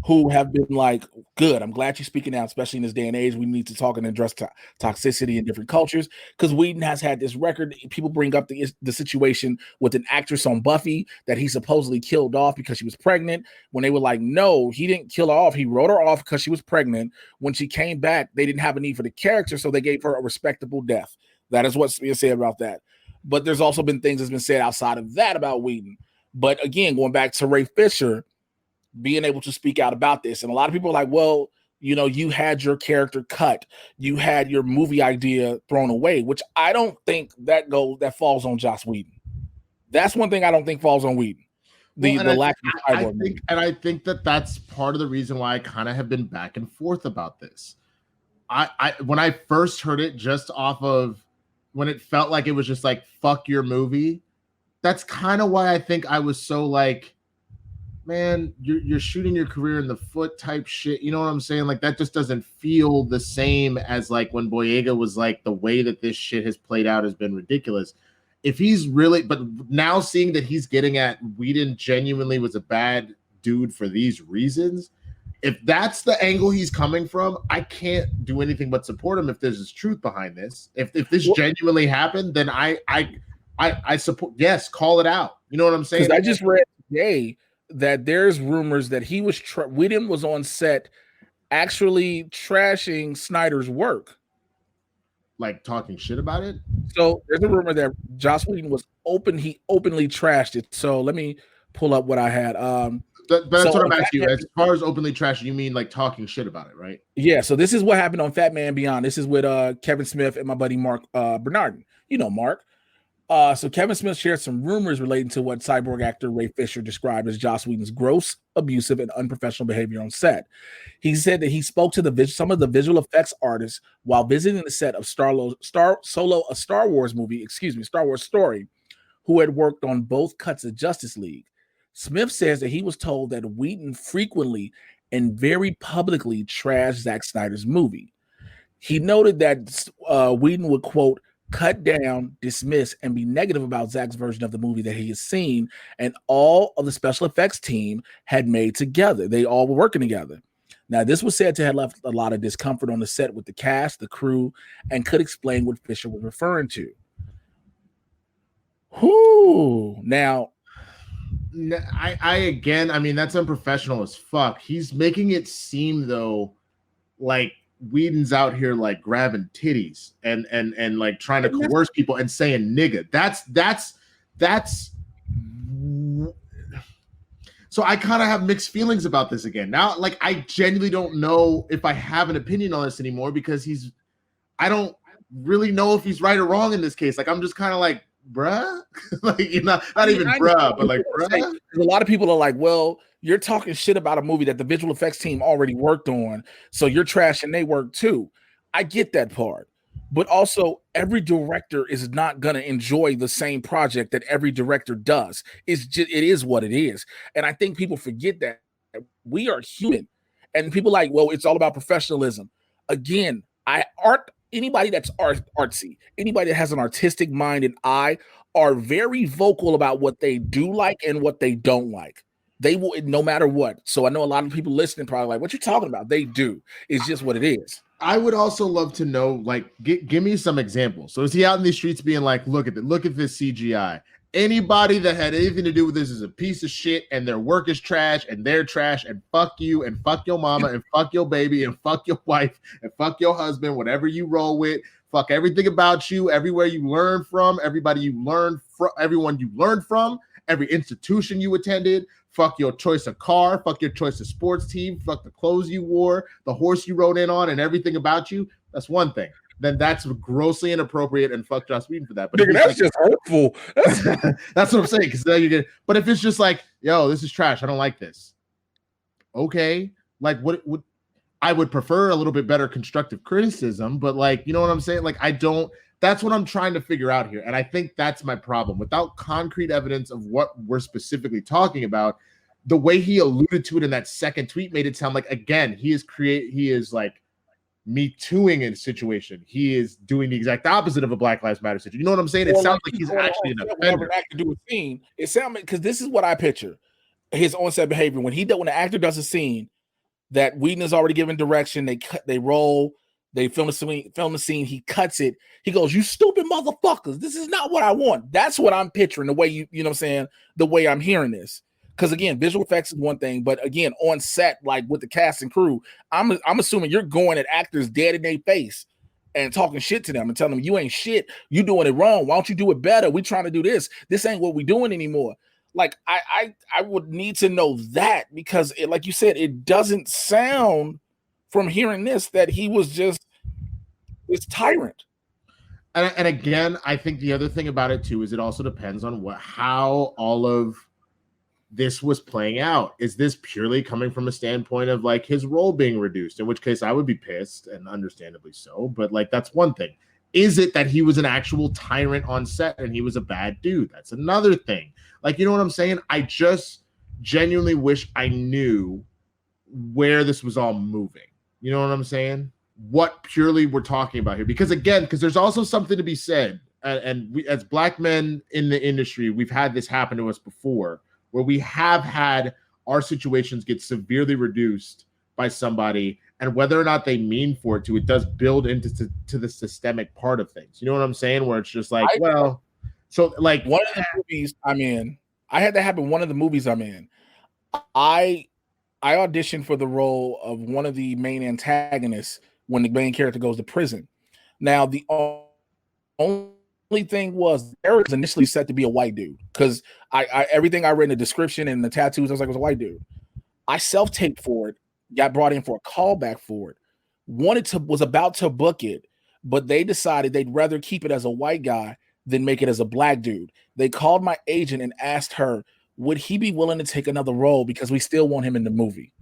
[SPEAKER 4] who have been like, good, I'm glad you're speaking out, especially in this day and age. We need to talk and address toxicity in different cultures, because Whedon has had this record. People bring up the situation with an actress on Buffy that he supposedly killed off because she was pregnant, when they were like, no, he didn't kill her off. He wrote her off because she was pregnant. When she came back, they didn't have a need for the character, so they gave her a respectable death. That is what's being said about that. But there's also been things that's been said outside of that about Whedon. But again, going back to Ray Fisher being able to speak out about this. And a lot of people are like, well, you know, you had your character cut. You had your movie idea thrown away, which I don't think that falls on Joss Whedon. That's one thing I don't think falls on Whedon. The lack of Cyborg.
[SPEAKER 5] I think that's part of the reason why I kind of have been back and forth about this. I when I first heard it, just off of when it felt like it was just like, fuck your movie, that's kind of why I think I was so like, man, you're shooting your career in the foot type shit. You know what I'm saying? Like, that just doesn't feel the same as like when Boyega was like, the way that this shit has played out has been ridiculous. If he's really, but now seeing that he's getting at Whedon genuinely was a bad dude for these reasons, if that's the angle he's coming from, I can't do anything but support him if there's this truth behind this. If this genuinely happened, then I support, yes, call it out. You know what I'm saying?
[SPEAKER 4] Because I just read today that there's rumors that he was Whedon was on set actually trashing Snyder's work,
[SPEAKER 5] like talking shit about it.
[SPEAKER 4] So there's a rumor that Joss Whedon was he openly trashed it. So let me pull up what I had.
[SPEAKER 5] But that's what I'm asking you. As far as openly trash, you mean like talking shit about it, right?
[SPEAKER 4] Yeah. So this is what happened on Fat Man Beyond. This is with Kevin Smith and my buddy Mark Bernardin. You know Mark. So Kevin Smith shared some rumors relating to what Cyborg actor Ray Fisher described as Joss Whedon's gross, abusive, and unprofessional behavior on set. He said that he spoke to some of the visual effects artists while visiting the set of Star Wars Story, who had worked on both cuts of Justice League. Smith says that he was told that Whedon frequently and very publicly trashed Zack Snyder's movie. He noted that Whedon would, quote, cut down, dismiss, and be negative about Zack's version of the movie that he has seen, and all of the special effects team had made together. They all were working together. Now, this was said to have left a lot of discomfort on the set with the cast, the crew, and could explain what Fisher was referring to. Whoo! Now,
[SPEAKER 5] I mean, that's unprofessional as fuck. He's making it seem, though, like Whedon's out here like grabbing titties and like trying to coerce people and saying nigga. That's so I kind of have mixed feelings about this again. Now, like, I genuinely don't know if I have an opinion on this anymore, because I don't really know if he's right or wrong in this case. Like, I'm just kind of like, bruh, like, you know, not even bruh, but like, bruh.
[SPEAKER 4] A lot of people are like, well, you're talking shit about a movie that the visual effects team already worked on, so you're trashing they work too. I get that part, but also every director is not gonna enjoy the same project that every director does. It is what it is, and I think people forget that we are human. And people like, well, it's all about professionalism. Again, anybody that's artsy, anybody that has an artistic mind and eye, are very vocal about what they do like and what they don't like. They will, no matter what. So I know a lot of people listening probably like, what you talking about? They do. It's just what it is.
[SPEAKER 5] I would also love to know, like, give me some examples. So is he out in these streets being like, look at this CGI? Anybody that had anything to do with this is a piece of shit, and their work is trash, and they're trash, and fuck you, and fuck your mama, and fuck your baby, and fuck your wife, and fuck your husband, whatever you roll with. Fuck everything about you, everywhere you learn from, everybody you learn from, everyone you learned from, every institution you attended. Fuck your choice of car, fuck your choice of sports team, fuck the clothes you wore, the horse you rode in on, and everything about you. That's one thing. Then that's grossly inappropriate, and fuck Joss Whedon for that. But
[SPEAKER 4] that's just hurtful.
[SPEAKER 5] That's what I'm saying. Because then you get. But if it's just like, yo, this is trash, I don't like this. Okay, like what would I would prefer a little bit better constructive criticism, but like, you know what I'm saying? Like, I don't. That's what I'm trying to figure out here. And I think that's my problem. Without concrete evidence of what we're specifically talking about, the way he alluded to it in that second tweet made it sound like, again, he is like me tooing in a situation. He is doing the exact opposite of a Black Lives Matter situation. You know what I'm saying? It sounds like he's actually an offender.
[SPEAKER 4] Actor do a scene. It sounds because this is what I picture his on-set behavior when the actor does a scene that Whedon has already given direction. They roll. They film the scene. He cuts it. He goes, "You stupid motherfuckers! This is not what I want." That's what I'm picturing. The way you know what I'm saying. The way I'm hearing this. Because again, visual effects is one thing, but again, on set, like with the cast and crew, I'm assuming you're going at actors dead in their face and talking shit to them and telling them you ain't shit. You doing it wrong. Why don't you do it better? We trying to do this. This ain't what we doing anymore. Like I would need to know that because, like you said, it doesn't sound from hearing this that he was just this tyrant.
[SPEAKER 5] And again, I think the other thing about it too is it also depends on how all of this was playing out. Is this purely coming from a standpoint of like his role being reduced? In which case I would be pissed, and understandably so. But like that's one thing. Is it that he was an actual tyrant on set and he was a bad dude? That's another thing. Like, you know what I'm saying? I just genuinely wish I knew where this was all moving. You know what I'm saying? What purely we're talking about here. Because there's also something to be said. And we, as Black men in the industry, we've had this happen to us before, where we have had our situations get severely reduced by somebody, and whether or not they mean for it to, it does build into the systemic part of things. You know what I'm saying? Where it's just like, so like
[SPEAKER 4] one of the movies I'm in, I had that happen. One of the movies I'm in, I auditioned for the role of one of the main antagonists when the main character goes to prison. Now, the only thing was, Eric was initially set to be a white dude because I everything I read in the description and the tattoos, I was like, it was a white dude. I self-taped for it, got brought in for a callback for it, was about to book it, but they decided they'd rather keep it as a white guy than make it as a Black dude. They called my agent and asked her, would he be willing to take another role because we still want him in the movie?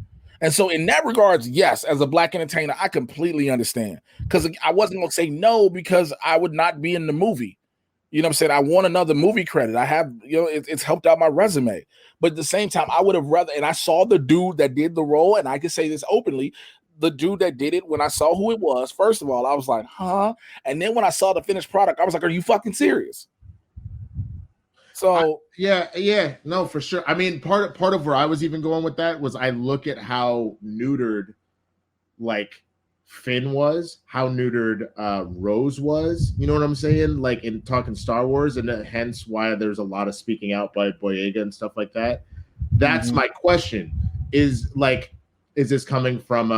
[SPEAKER 4] And so in that regards, yes, as a Black entertainer, I completely understand, because I wasn't going to say no because I would not be in the movie. You know what I'm saying? I want another movie credit. I have, it's helped out my resume. But at the same time, I would have rather, and I saw the dude that did the role, and I can say this openly, the dude that did it, when I saw who it was, first of all, I was like, huh? And then when I saw the finished product, I was like, are you fucking serious? So
[SPEAKER 5] yeah, no, for sure. I mean, part of where I was even going with that was I look at how neutered like Finn was, how neutered Rose was. You know what I'm saying? Like in talking Star Wars, and hence why there's a lot of speaking out by Boyega and stuff like that. That's my question. Is this coming from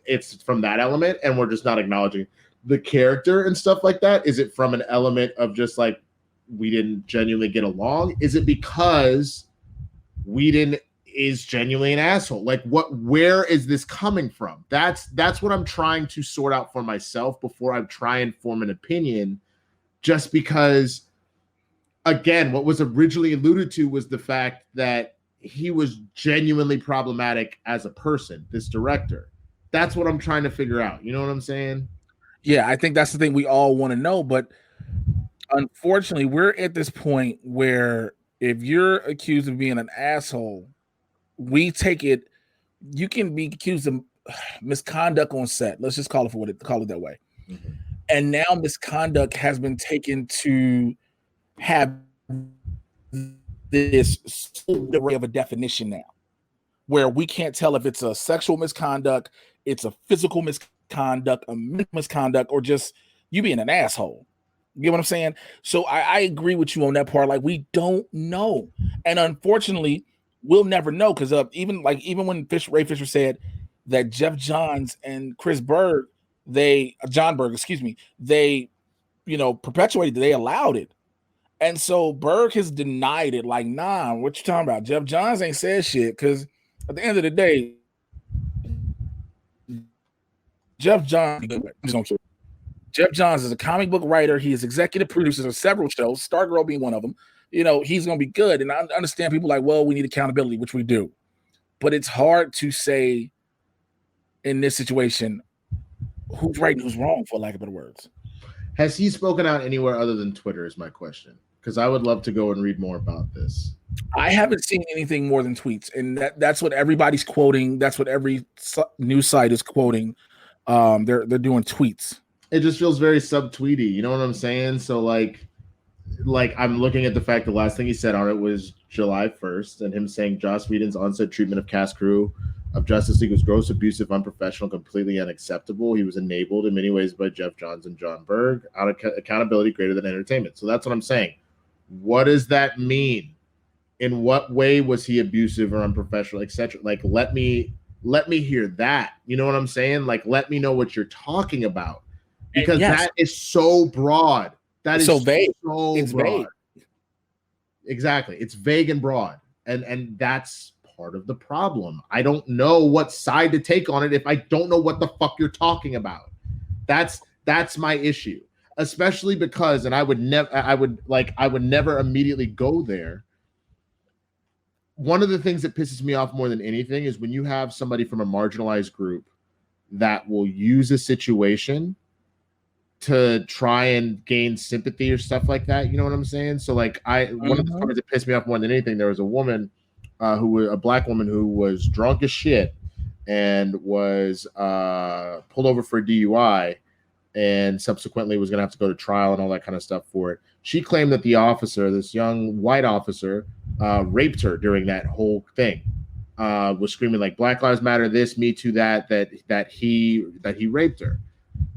[SPEAKER 5] it's from that element, and we're just not acknowledging the character and stuff like that? Is it from an element of just like we didn't genuinely get along? Is it because Whedon is genuinely an asshole? Like where is this coming from? That's what I'm trying to sort out for myself before I try and form an opinion, just because again, what was originally alluded to was the fact that he was genuinely problematic as a person, this director. That's what I'm trying to figure out. You know what I'm saying?
[SPEAKER 4] Yeah, I think that's the thing we all want to know, but unfortunately, we're at this point where if you're accused of being an asshole, we take it. You can be accused of misconduct on set. Let's just call it that way. Mm-hmm. And now misconduct has been taken to have this array of a definition now, where we can't tell if it's a sexual misconduct, it's a physical misconduct, a misconduct, or just you being an asshole. You get what I'm saying? So I agree with you on that part. Like, we don't know. And unfortunately, we'll never know, because even when Ray Fisher said that Jeff Johns and John Berg, they perpetuated, they allowed it. And so Berg has denied it. Like, nah, what you talking about? Jeff Johns ain't said shit, because at the end of the day, Jeff Johns is a comic book writer. He is executive producer of several shows, Stargirl being one of them. He's going to be good. And I understand people like, well, we need accountability, which we do. But it's hard to say in this situation who's right and who's wrong, for lack of better words.
[SPEAKER 5] Has he spoken out anywhere other than Twitter is my question, because I would love to go and read more about this.
[SPEAKER 4] I haven't seen anything more than tweets, and that's what everybody's quoting. That's what every news site is quoting. They're doing tweets.
[SPEAKER 5] It just feels very subtweety. You know what I'm saying? So like I'm looking at the fact the last thing he said on it was July 1st, and him saying Joss Whedon's on-set treatment of cast crew of Justice League was gross, abusive, unprofessional, completely unacceptable. He was enabled in many ways by Jeff Johns and John Berg. Accountability greater than entertainment. So that's what I'm saying. What does that mean? In what way was he abusive or unprofessional, etc.? Like, let me hear that. You know what I'm saying? Like, let me know what you're talking about, because that is so broad. That is so vague. It's broad. Vague. Exactly. It's vague and broad, and that's part of the problem. I don't know what side to take on it if I don't know what the fuck you're talking about. That's my issue, especially because, and I would never immediately go there. One of the things that pisses me off more than anything is when you have somebody from a marginalized group that will use a situation to try and gain sympathy or stuff like that. You know what I'm saying? So like one of the stories that pissed me off more than anything, there was a woman a black woman who was drunk as shit and was pulled over for a DUI and subsequently was going to have to go to trial and all that kind of stuff for it. She claimed that the officer, this young white officer, raped her during that whole thing. Was screaming like Black Lives Matter, this, me too, that he raped her.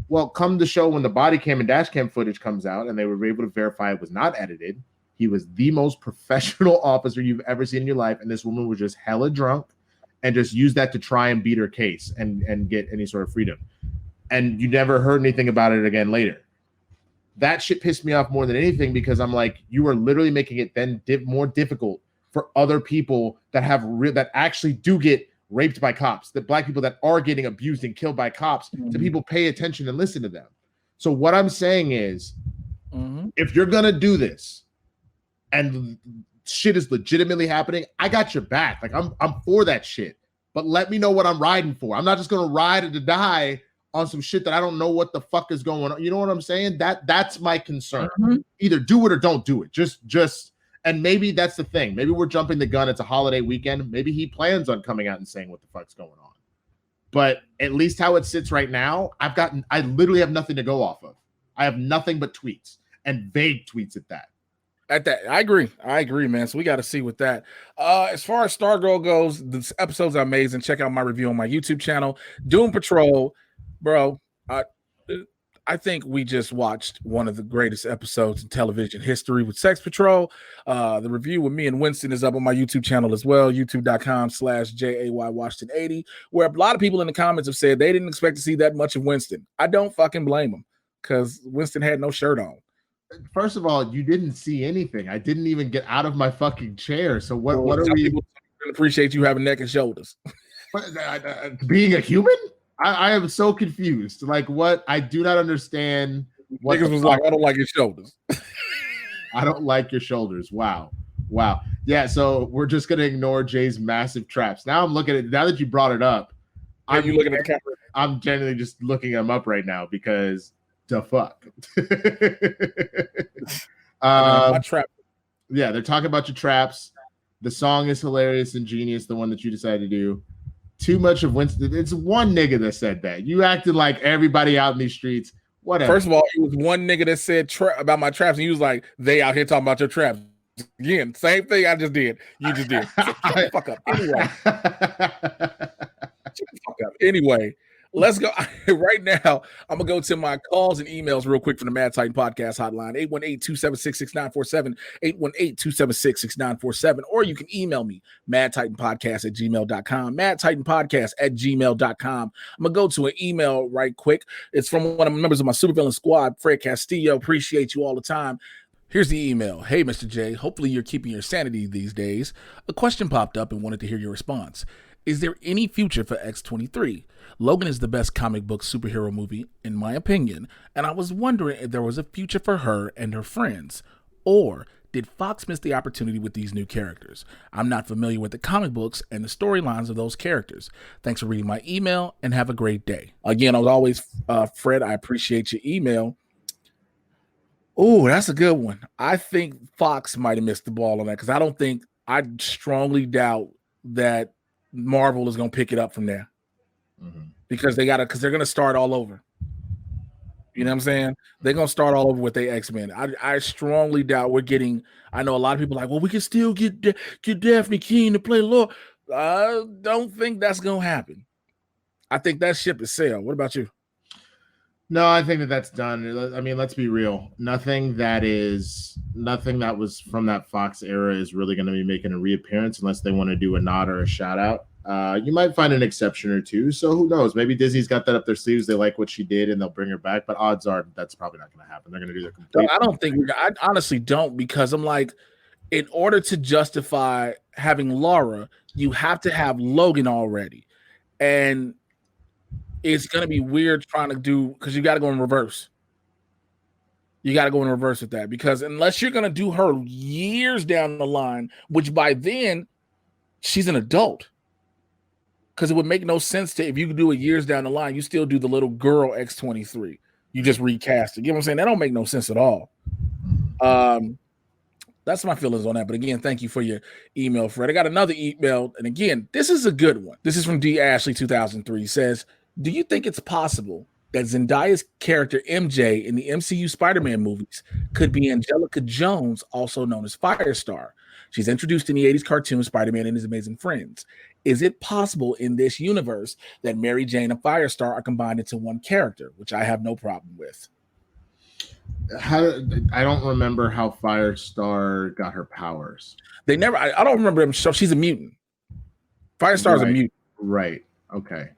[SPEAKER 5] Well, come the show when the body cam and dash cam footage comes out and they were able to verify it was not edited. He was the most professional officer you've ever seen in your life, and this woman was just hella drunk and just used that to try and beat her case and get any sort of freedom. And you never heard anything about it again later. That shit pissed me off more than anything, because I'm like, you are literally making it then more difficult for other people that have that actually do get raped by cops, that black people that are getting abused and killed by cops, to people pay attention and listen to them. So what I'm saying is, if you're gonna do this and shit is legitimately happening, I got your back. Like I'm for that shit. But let me know what I'm riding for. I'm not just gonna ride to die on some shit that I don't know what the fuck is going on. You know what I'm saying? That's my concern. Either do it or don't do it. Just and maybe that's the thing. Maybe we're jumping the gun. It's a holiday weekend. Maybe he plans on coming out and saying what the fuck's going on. But at least how it sits right now, I literally have nothing to go off of. I have nothing but tweets, and vague tweets at that.
[SPEAKER 4] I agree, man. So we got to see with that. As far as Stargirl goes, this episode's amazing. Check out my review on my YouTube channel, Doom Patrol. Bro, I think we just watched one of the greatest episodes in television history with Sex Patrol. The review with me and Winston is up on my YouTube channel as well, youtube.com/JAYWashington80, where a lot of people in the comments have said they didn't expect to see that much of Winston. I don't fucking blame them, because Winston had no shirt on.
[SPEAKER 5] First of all, you didn't see anything. I didn't even get out of my fucking chair. So what are we?
[SPEAKER 4] People appreciate you having neck and shoulders.
[SPEAKER 5] Being a human? I am so confused. Like, what? I do not understand. What
[SPEAKER 4] niggas was like, I don't like your shoulders.
[SPEAKER 5] I don't like your shoulders. Wow. Yeah, so we're just going to ignore Jay's massive traps. Now I'm looking at it. Now that you brought it up,
[SPEAKER 4] you looking at the camera?
[SPEAKER 5] I'm genuinely just looking them up right now because the fuck.
[SPEAKER 4] My trap.
[SPEAKER 5] Yeah, they're talking about your traps. The song is hilarious and genius, the one that you decided to do. Too much of Winston. It's one nigga that said that. You acted like everybody out in these streets. Whatever.
[SPEAKER 4] First of all, it was one nigga that said about my traps, and he was like, "They out here talking about your traps." Again, same thing I just did. You just did. Shut the fuck up. Anyway. Shut the fuck up. Anyway, let's go. Right now, I'm going to go to my calls and emails real quick from the Mad Titan Podcast hotline, 818-276-6947, 818-276-6947, or you can email me, madtitanpodcast@gmail.com, madtitanpodcast@gmail.com. I'm going to go to an email right quick. It's from one of the members of my supervillain squad, Fred Castillo. Appreciate you all the time. Here's the email. Hey, Mr. J, hopefully you're keeping your sanity these days. A question popped up and wanted to hear your response. Is there any future for X-23? Logan is the best comic book superhero movie, in my opinion, and I was wondering if there was a future for her and her friends. Or did Fox miss the opportunity with these new characters? I'm not familiar with the comic books and the storylines of those characters. Thanks for reading my email, and have a great day. Again, as always, Fred, I appreciate your email. Oh, that's a good one. I think Fox might have missed the ball on that because I strongly doubt that Marvel is going to pick it up from there because they're going to start all over. You know what I'm saying? They're going to start all over with their X-Men. I strongly doubt we're getting. I know a lot of people are like, well, we can still get Daphne Keane to play Laura. I don't think that's going to happen. I think that ship is sailed. What about you?
[SPEAKER 5] No, I think that's done. I mean, let's be real. Nothing that was from that Fox era is really going to be making a reappearance unless they want to do a nod or a shout out. You might find an exception or two. So who knows? Maybe Disney's got that up their sleeves. They like what she did and they'll bring her back. But odds are that's probably not going to happen. They're going to do their complete.
[SPEAKER 4] I don't think. I honestly don't because I'm like, in order to justify having Laura, you have to have Logan already, and it's going to be weird trying to do because you got to go in reverse. You got to go in reverse with that because unless you're going to do her years down the line, which by then she's an adult, because it would make no sense to if you do it years down the line, you still do the little girl X-23. You just recast it. You know what I'm saying? That don't make no sense at all. That's my feelings on that. But again, thank you for your email, Fred. I got another email, and again, this is a good one. This is from D. Ashley 2003. He says, do you think it's possible that Zendaya's character MJ in the MCU Spider-Man movies could be Angelica Jones, also known as Firestar? She's introduced in the 80s cartoon Spider-Man and His Amazing Friends. Is it possible in this universe that Mary Jane and Firestar are combined into one character, which I have no problem with?
[SPEAKER 5] I don't remember how Firestar got her powers.
[SPEAKER 4] I don't remember him. So she's a mutant. Firestar's a mutant.
[SPEAKER 5] Right. Okay.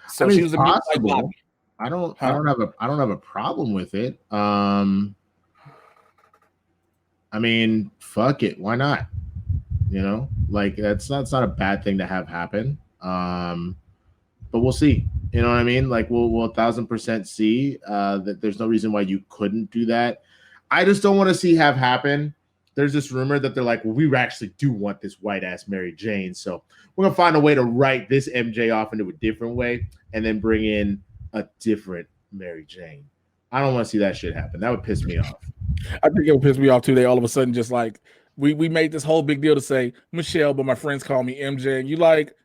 [SPEAKER 4] So I mean, she was a mutant like Bobby.
[SPEAKER 5] I don't have a problem with it. I mean, fuck it. Why not? You know, like that's not a bad thing to have happen. But we'll see. You know what I mean? Like we'll 1,000% see that there's no reason why you couldn't do that. I just don't want to see have happen. There's this rumor that they're like, well, we actually do want this white ass Mary Jane, so we're gonna find a way to write this MJ off into a different way and then bring in a different Mary Jane. I don't want to see that shit happen. That would piss me off.
[SPEAKER 4] I think it would piss me off too. They all of a sudden just like we made this whole big deal to say Michelle, but my friends call me MJ, and you like,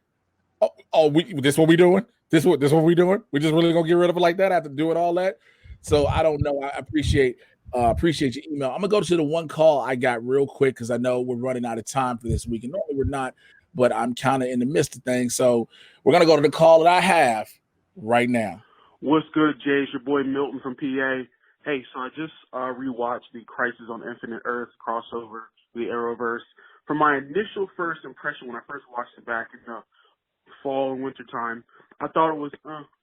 [SPEAKER 4] this what we doing? This what we doing? We just really gonna get rid of it like that after doing all that? So I don't know. I appreciate your email. I'm gonna go to the one call I got real quick because I know we're running out of time for this week, and normally we're not, but I'm kind of in the midst of things. So we're gonna go to the call that I have right now.
[SPEAKER 6] What's good, Jay? It's your boy Milton from PA. Hey, so I just rewatched the Crisis on Infinite Earth crossover, the Arrowverse. From my initial first impression when I first watched it back in the fall and winter time, I thought it was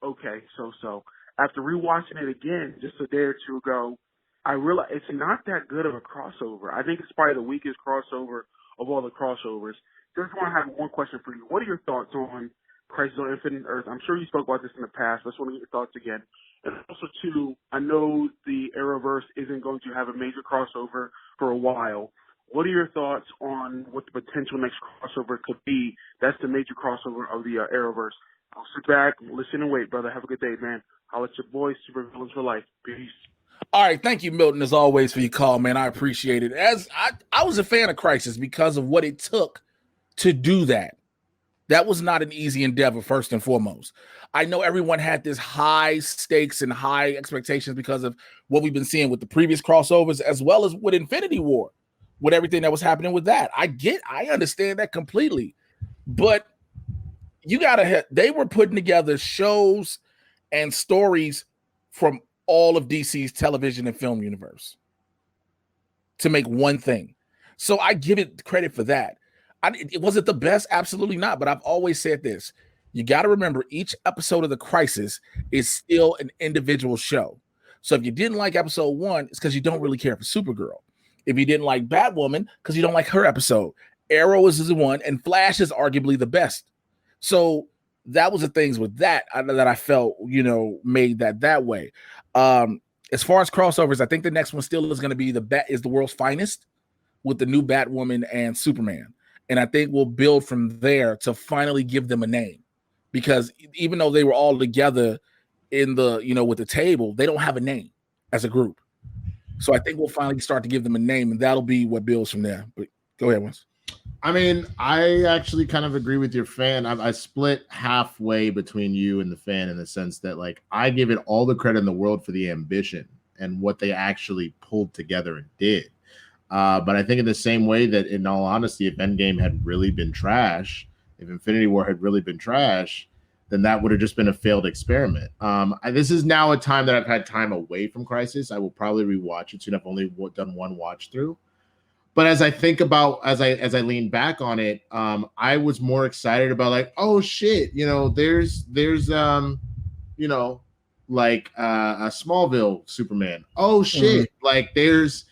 [SPEAKER 6] okay, so. After rewatching it again just a day or two ago, I realized it's not that good of a crossover. I think it's probably the weakest crossover of all the crossovers. Just want to have one question for you. What are your thoughts on Crisis on Infinite Earth? I'm sure you spoke about this in the past, but I just want to get your thoughts again. And also, too, I know the Arrowverse isn't going to have a major crossover for a while. What are your thoughts on what the potential next crossover could be? That's the major crossover of the Arrowverse. I'll sit back, listen, and wait, brother. Have a good day, man. I'll let your boys, Super Villains for Life. Peace.
[SPEAKER 4] All right, thank you, Milton, as always, for your call, man. I appreciate it. As I was a fan of Crisis because of what it took to do that. That was not an easy endeavor, first and foremost. I know everyone had this high stakes and high expectations because of what we've been seeing with the previous crossovers, as well as with Infinity War, with everything that was happening with that. I understand that completely. But they were putting together shows and stories from all of DC's television and film universe to make one thing. So I give it credit for that. Was it the best? Absolutely not. But I've always said this. You got to remember each episode of The Crisis is still an individual show. So if you didn't like episode 1, it's because you don't really care for Supergirl. If you didn't like Batwoman, because you don't like her episode. Arrow is the one, and Flash is arguably the best. So that was the things with that I felt, made that way. As far as crossovers, I think the next one still is going to be the World's Finest with the new Batwoman and Superman. And I think we'll build from there to finally give them a name, because even though they were all together in the, with the table, they don't have a name as a group. So I think we'll finally start to give them a name, and that'll be what builds from there. But go ahead, Winston.
[SPEAKER 5] I mean, I actually kind of agree with your fan. I split halfway between you and the fan in the sense that, like, I give it all the credit in the world for the ambition and what they actually pulled together and did. But I think in the same way that, in all honesty, if Endgame had really been trash, if Infinity War had really been trash, then that would have just been a failed experiment. This is now a time that I've had time away from Crisis. I will probably rewatch it soon. I've only done one watch through. But as I think about, as I lean back on it, I was more excited about, like, oh shit, there's like a Smallville Superman. Oh shit, like there's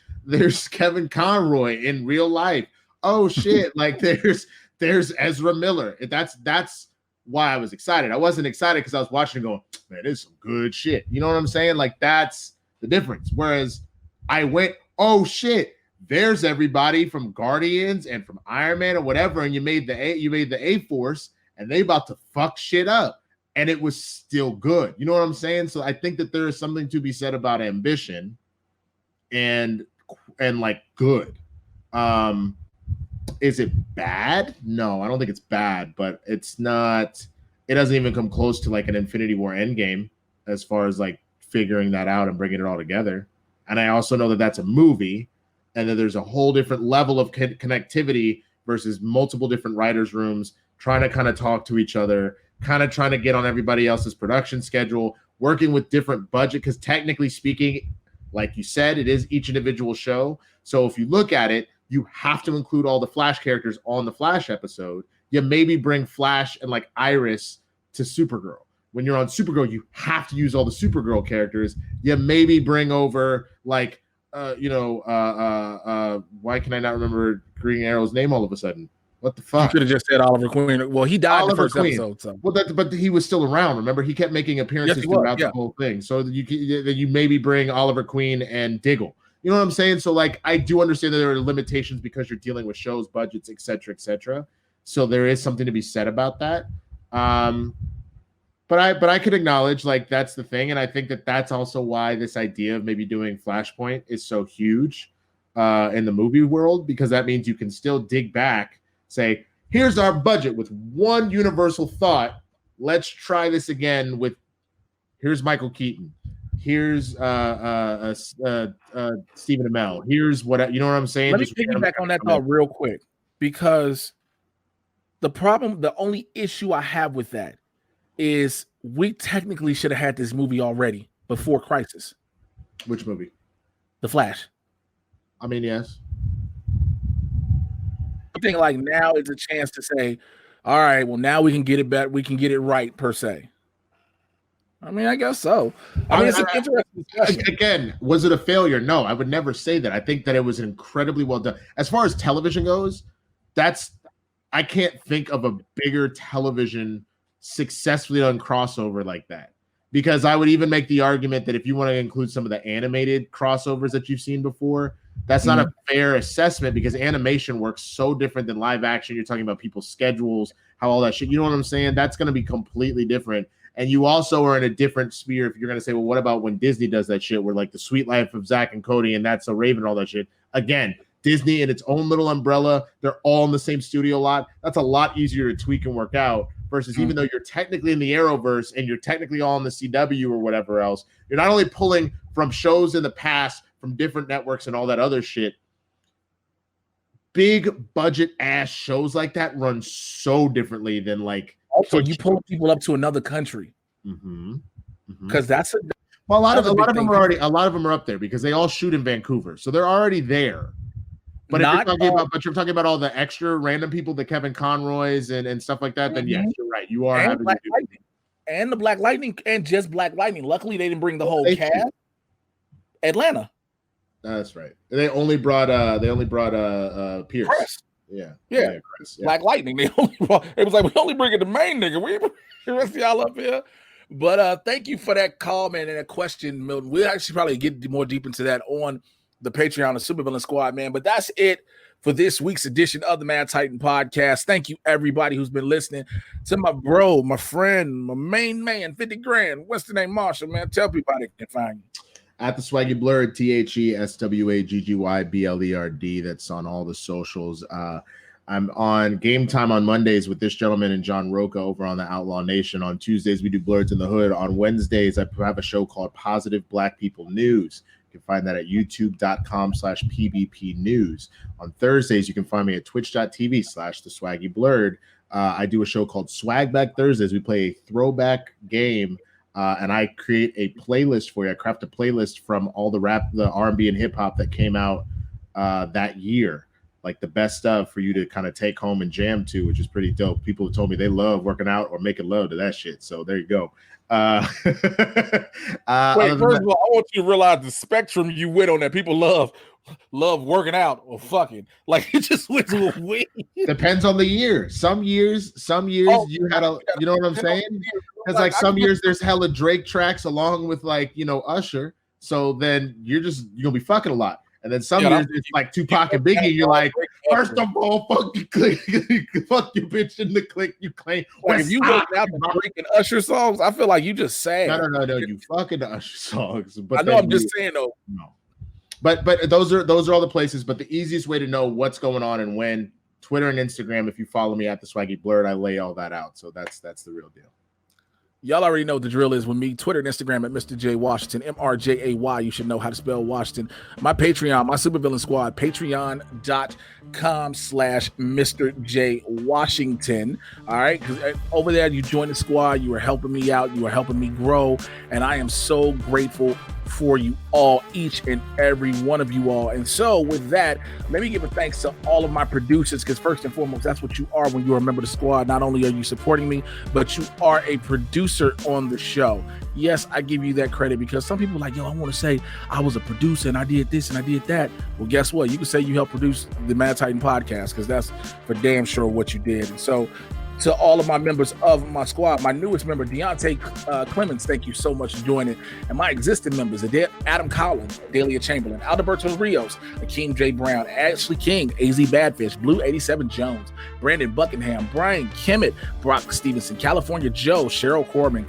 [SPEAKER 5] Kevin Conroy in real life. Oh shit, like there's Ezra Miller. That's why I was excited. I wasn't excited because I was watching and going, man, this is some good shit. You know what I'm saying? Like, that's the difference. Whereas I went, oh shit, there's everybody from Guardians and from Iron Man or whatever, and you made the A-Force, and they about to fuck shit up, and it was still good. You know what I'm saying? So I think that there is something to be said about ambition and like good. Is it bad? No, I don't think it's bad, but it's not. It doesn't even come close to like an Infinity War Endgame as far as like figuring that out and bringing it all together. And I also know that that's a movie, and that there's a whole different level of connectivity versus multiple different writers' rooms trying to kind of talk to each other, kind of trying to get on everybody else's production schedule, working with different budget. Because technically speaking, like you said, it is each individual show. So if you look at it, you have to include all the Flash characters on the Flash episode. You maybe bring Flash and like Iris to Supergirl. When you're on Supergirl, you have to use all the Supergirl characters. You maybe bring over like, why can I not remember Green Arrow's name all of a sudden? What the fuck?
[SPEAKER 4] You could have just said Oliver Queen. Well, he died in the first episode. So.
[SPEAKER 5] Well, but he was still around. Remember, he kept making appearances throughout the whole thing. So that you maybe bring Oliver Queen and Diggle. You know what I'm saying? So, like, I do understand that there are limitations because you're dealing with shows, budgets, et cetera, et cetera. So there is something to be said about that. But I could acknowledge, like, that's the thing. And I think that that's also why this idea of maybe doing Flashpoint is so huge in the movie world, because that means you can still dig back, say, here's our budget with one universal thought. Let's try this again with, here's Michael Keaton. Here's Stephen Amell. Here's what, you know what I'm saying?
[SPEAKER 4] Let me piggyback on that thought real quick, because the only issue I have with that is we technically should have had this movie already before Crisis.
[SPEAKER 5] Which movie?
[SPEAKER 4] The Flash.
[SPEAKER 5] I mean, yes.
[SPEAKER 4] I think like now is a chance to say, all right, well, now we can get it better. We can get it right, per se. I mean, I guess so. I mean, it's an interesting discussion.
[SPEAKER 5] Again, was it a failure? No, I would never say that. I think that it was incredibly well done. As far as television goes, I can't think of a bigger television successfully done crossover like that. Because I would even make the argument that if you want to include some of the animated crossovers that you've seen before, that's not a fair assessment, because animation works so different than live action. You're talking about people's schedules, how all that shit. You know what I'm saying? That's going to be completely different. And you also are in a different sphere if you're going to say, well, what about when Disney does that shit where like The Sweet Life of Zach and Cody and That's So Raven and all that shit? Again, Disney in its own little umbrella, they're all in the same studio lot. That's a lot easier to tweak and work out versus even though you're technically in the Arrowverse and you're technically all in the CW or whatever else, you're not only pulling from shows in the past from different networks and all that other shit. Big budget ass shows like that run so differently than like.
[SPEAKER 4] Also, you pull people up to another country because that's a
[SPEAKER 5] lot of them are up there because they all shoot in Vancouver, so they're already there. But if you're talking about all the extra random people, the Kevin Conroys and stuff like that, then yes, you're right. You are having
[SPEAKER 4] Black Lightning and the Black Lightning and just Black Lightning. Luckily, they didn't bring the whole cast. Atlanta.
[SPEAKER 5] That's right. They only brought Pierce.
[SPEAKER 4] Chris.
[SPEAKER 5] Yeah.
[SPEAKER 4] Chris, Black Lightning. It was like we only bringing the main nigga. We the rest of y'all up here. But thank you for that call, man, and that question, Milton. We'll actually probably get more deep into that on the Patreon of Supervillain Squad, man. But that's it for this week's edition of the Mad Titan Podcast. Thank you, everybody who's been listening. To my bro, my friend, my main man, 50 grand, Winston A. Marshall, man. Tell people how they can find you.
[SPEAKER 5] At the Swaggy Blerd, TheSwaggyBlerd. That's on all the socials. I'm on Game Time on Mondays with this gentleman and John Roca over on the Outlaw Nation. On Tuesdays, we do Blerds in the Hood. On Wednesdays, I have a show called Positive Black People News. You can find that at youtube.com/PBP News. On Thursdays, you can find me at twitch.tv/TheSwaggyBlerd. I do a show called Swag Back Thursdays. We play a throwback game, and I create a playlist for you. I craft a playlist from all the rap, the R&B, and hip-hop that came out that year. Like the best stuff for you to kind of take home and jam to, which is pretty dope. People have told me they love working out or making love to that shit. So there you go.
[SPEAKER 4] Wait, first of all, I want you to realize the spectrum you went on that. People love working out or fucking. Like it just went to a wing.
[SPEAKER 5] Depends on the year. Some years you had a, you know what I'm saying? Because like some years there's hella Drake tracks along with like, you know, Usher. So then you're gonna be fucking a lot. And then some years it's like Tupac and Biggie. You're like, first of all, fuck you, click, fuck you, bitch, in the click. You claim.
[SPEAKER 4] Like if you look out the Drake and Usher songs, I feel like you just sang.
[SPEAKER 5] No. You fucking the Usher songs. But
[SPEAKER 4] I know. I'm just saying though.
[SPEAKER 5] No. But those are all the places. But the easiest way to know what's going on and when, Twitter and Instagram. If you follow me at the Swaggy Blerd, I lay all that out. So that's the real deal.
[SPEAKER 4] Y'all already know what the drill is with me. Twitter and Instagram at Mr. J Washington, MRJAY. You should know how to spell Washington. My Patreon, my Supervillain Squad, patreon.com/Mr. J Washington. All right. Because over there, you join the squad. You are helping me out. You are helping me grow. And I am so grateful for you all, each and every one of you all. And so with that, let me give a thanks to all of my producers, because first and foremost, that's what you are when you are a member of the squad. Not only are you supporting me, but you are a producer on the show. Yes, I give you that credit, because some people are like, yo, I want to say I was a producer and I did this and I did that. Well, guess what? You can say you helped produce the Mad Titan podcast, because that's for damn sure what you did. And so to all of my members of my squad, my newest member, Deontay Clemens, thank you so much for joining. And my existing members, Adam Collins, Delia Chamberlain, Alberto Rios, Akeem J. Brown, Ashley King, AZ Badfish, Blue 87 Jones, Brandon Buckingham, Brian Kimmett, Brock Stevenson, California Joe, Cheryl Corbin,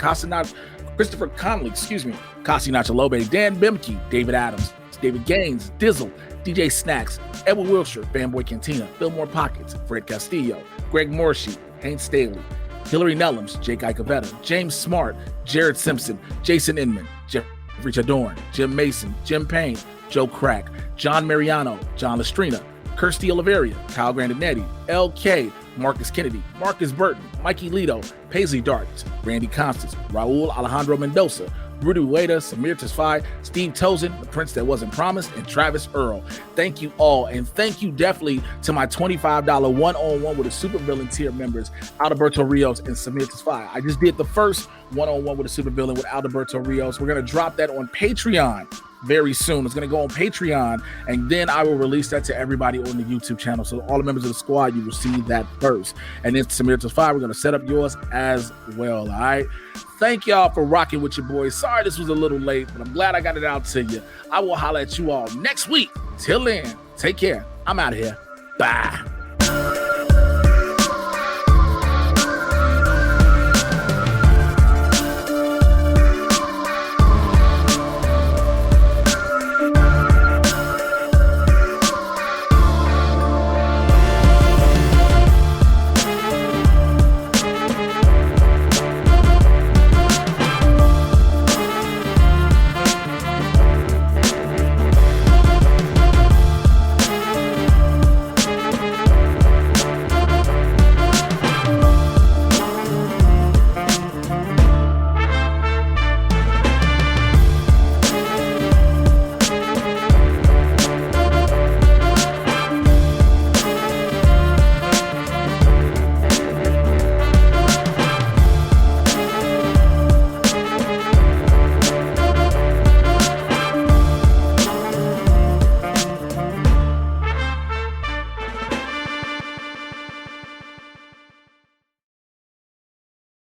[SPEAKER 4] Christopher Connolly, Kasi Nachalobe, Dan Bimke, David Adams, David Gaines, Dizzle, DJ Snacks, Edward Wilshire, Fanboy Cantina, Fillmore Pockets, Fred Castillo, Greg Morshi, Hank Staley, Hillary Nellums, Jake Icavetta, James Smart, Jared Simpson, Jason Inman, Jeffrey Chadorn, Jim Mason, Jim Payne, Joe Crack, John Mariano, John Lestrina, Kirsty Oliveria, Kyle Grandinetti, LK, Marcus Kennedy, Marcus Burton, Mikey Lito, Paisley Darts, Randy Constance, Raul Alejandro Mendoza, Rudy Ueda, Samir Tesfaye, Steve Tozen, the Prince That Wasn't Promised, and Travis Earl. Thank you all, and thank you definitely to my $25 one-on-one with the Supervillain tier members, Alberto Rios and Samir Tesfaye. I just did the first one-on-one with a Supervillain with Alberto Rios. We're going to drop that on Patreon very soon. It's going to go on Patreon, and then I will release that to everybody on the YouTube channel. So all the members of the squad, you will see that first. And then Samir Tesfaye, we're going to set up yours as well. All right. Thank y'all for rocking with your boys. Sorry this was a little late, but I'm glad I got it out to you. I will holler at you all next week. Till then, take care. I'm out of here. Bye.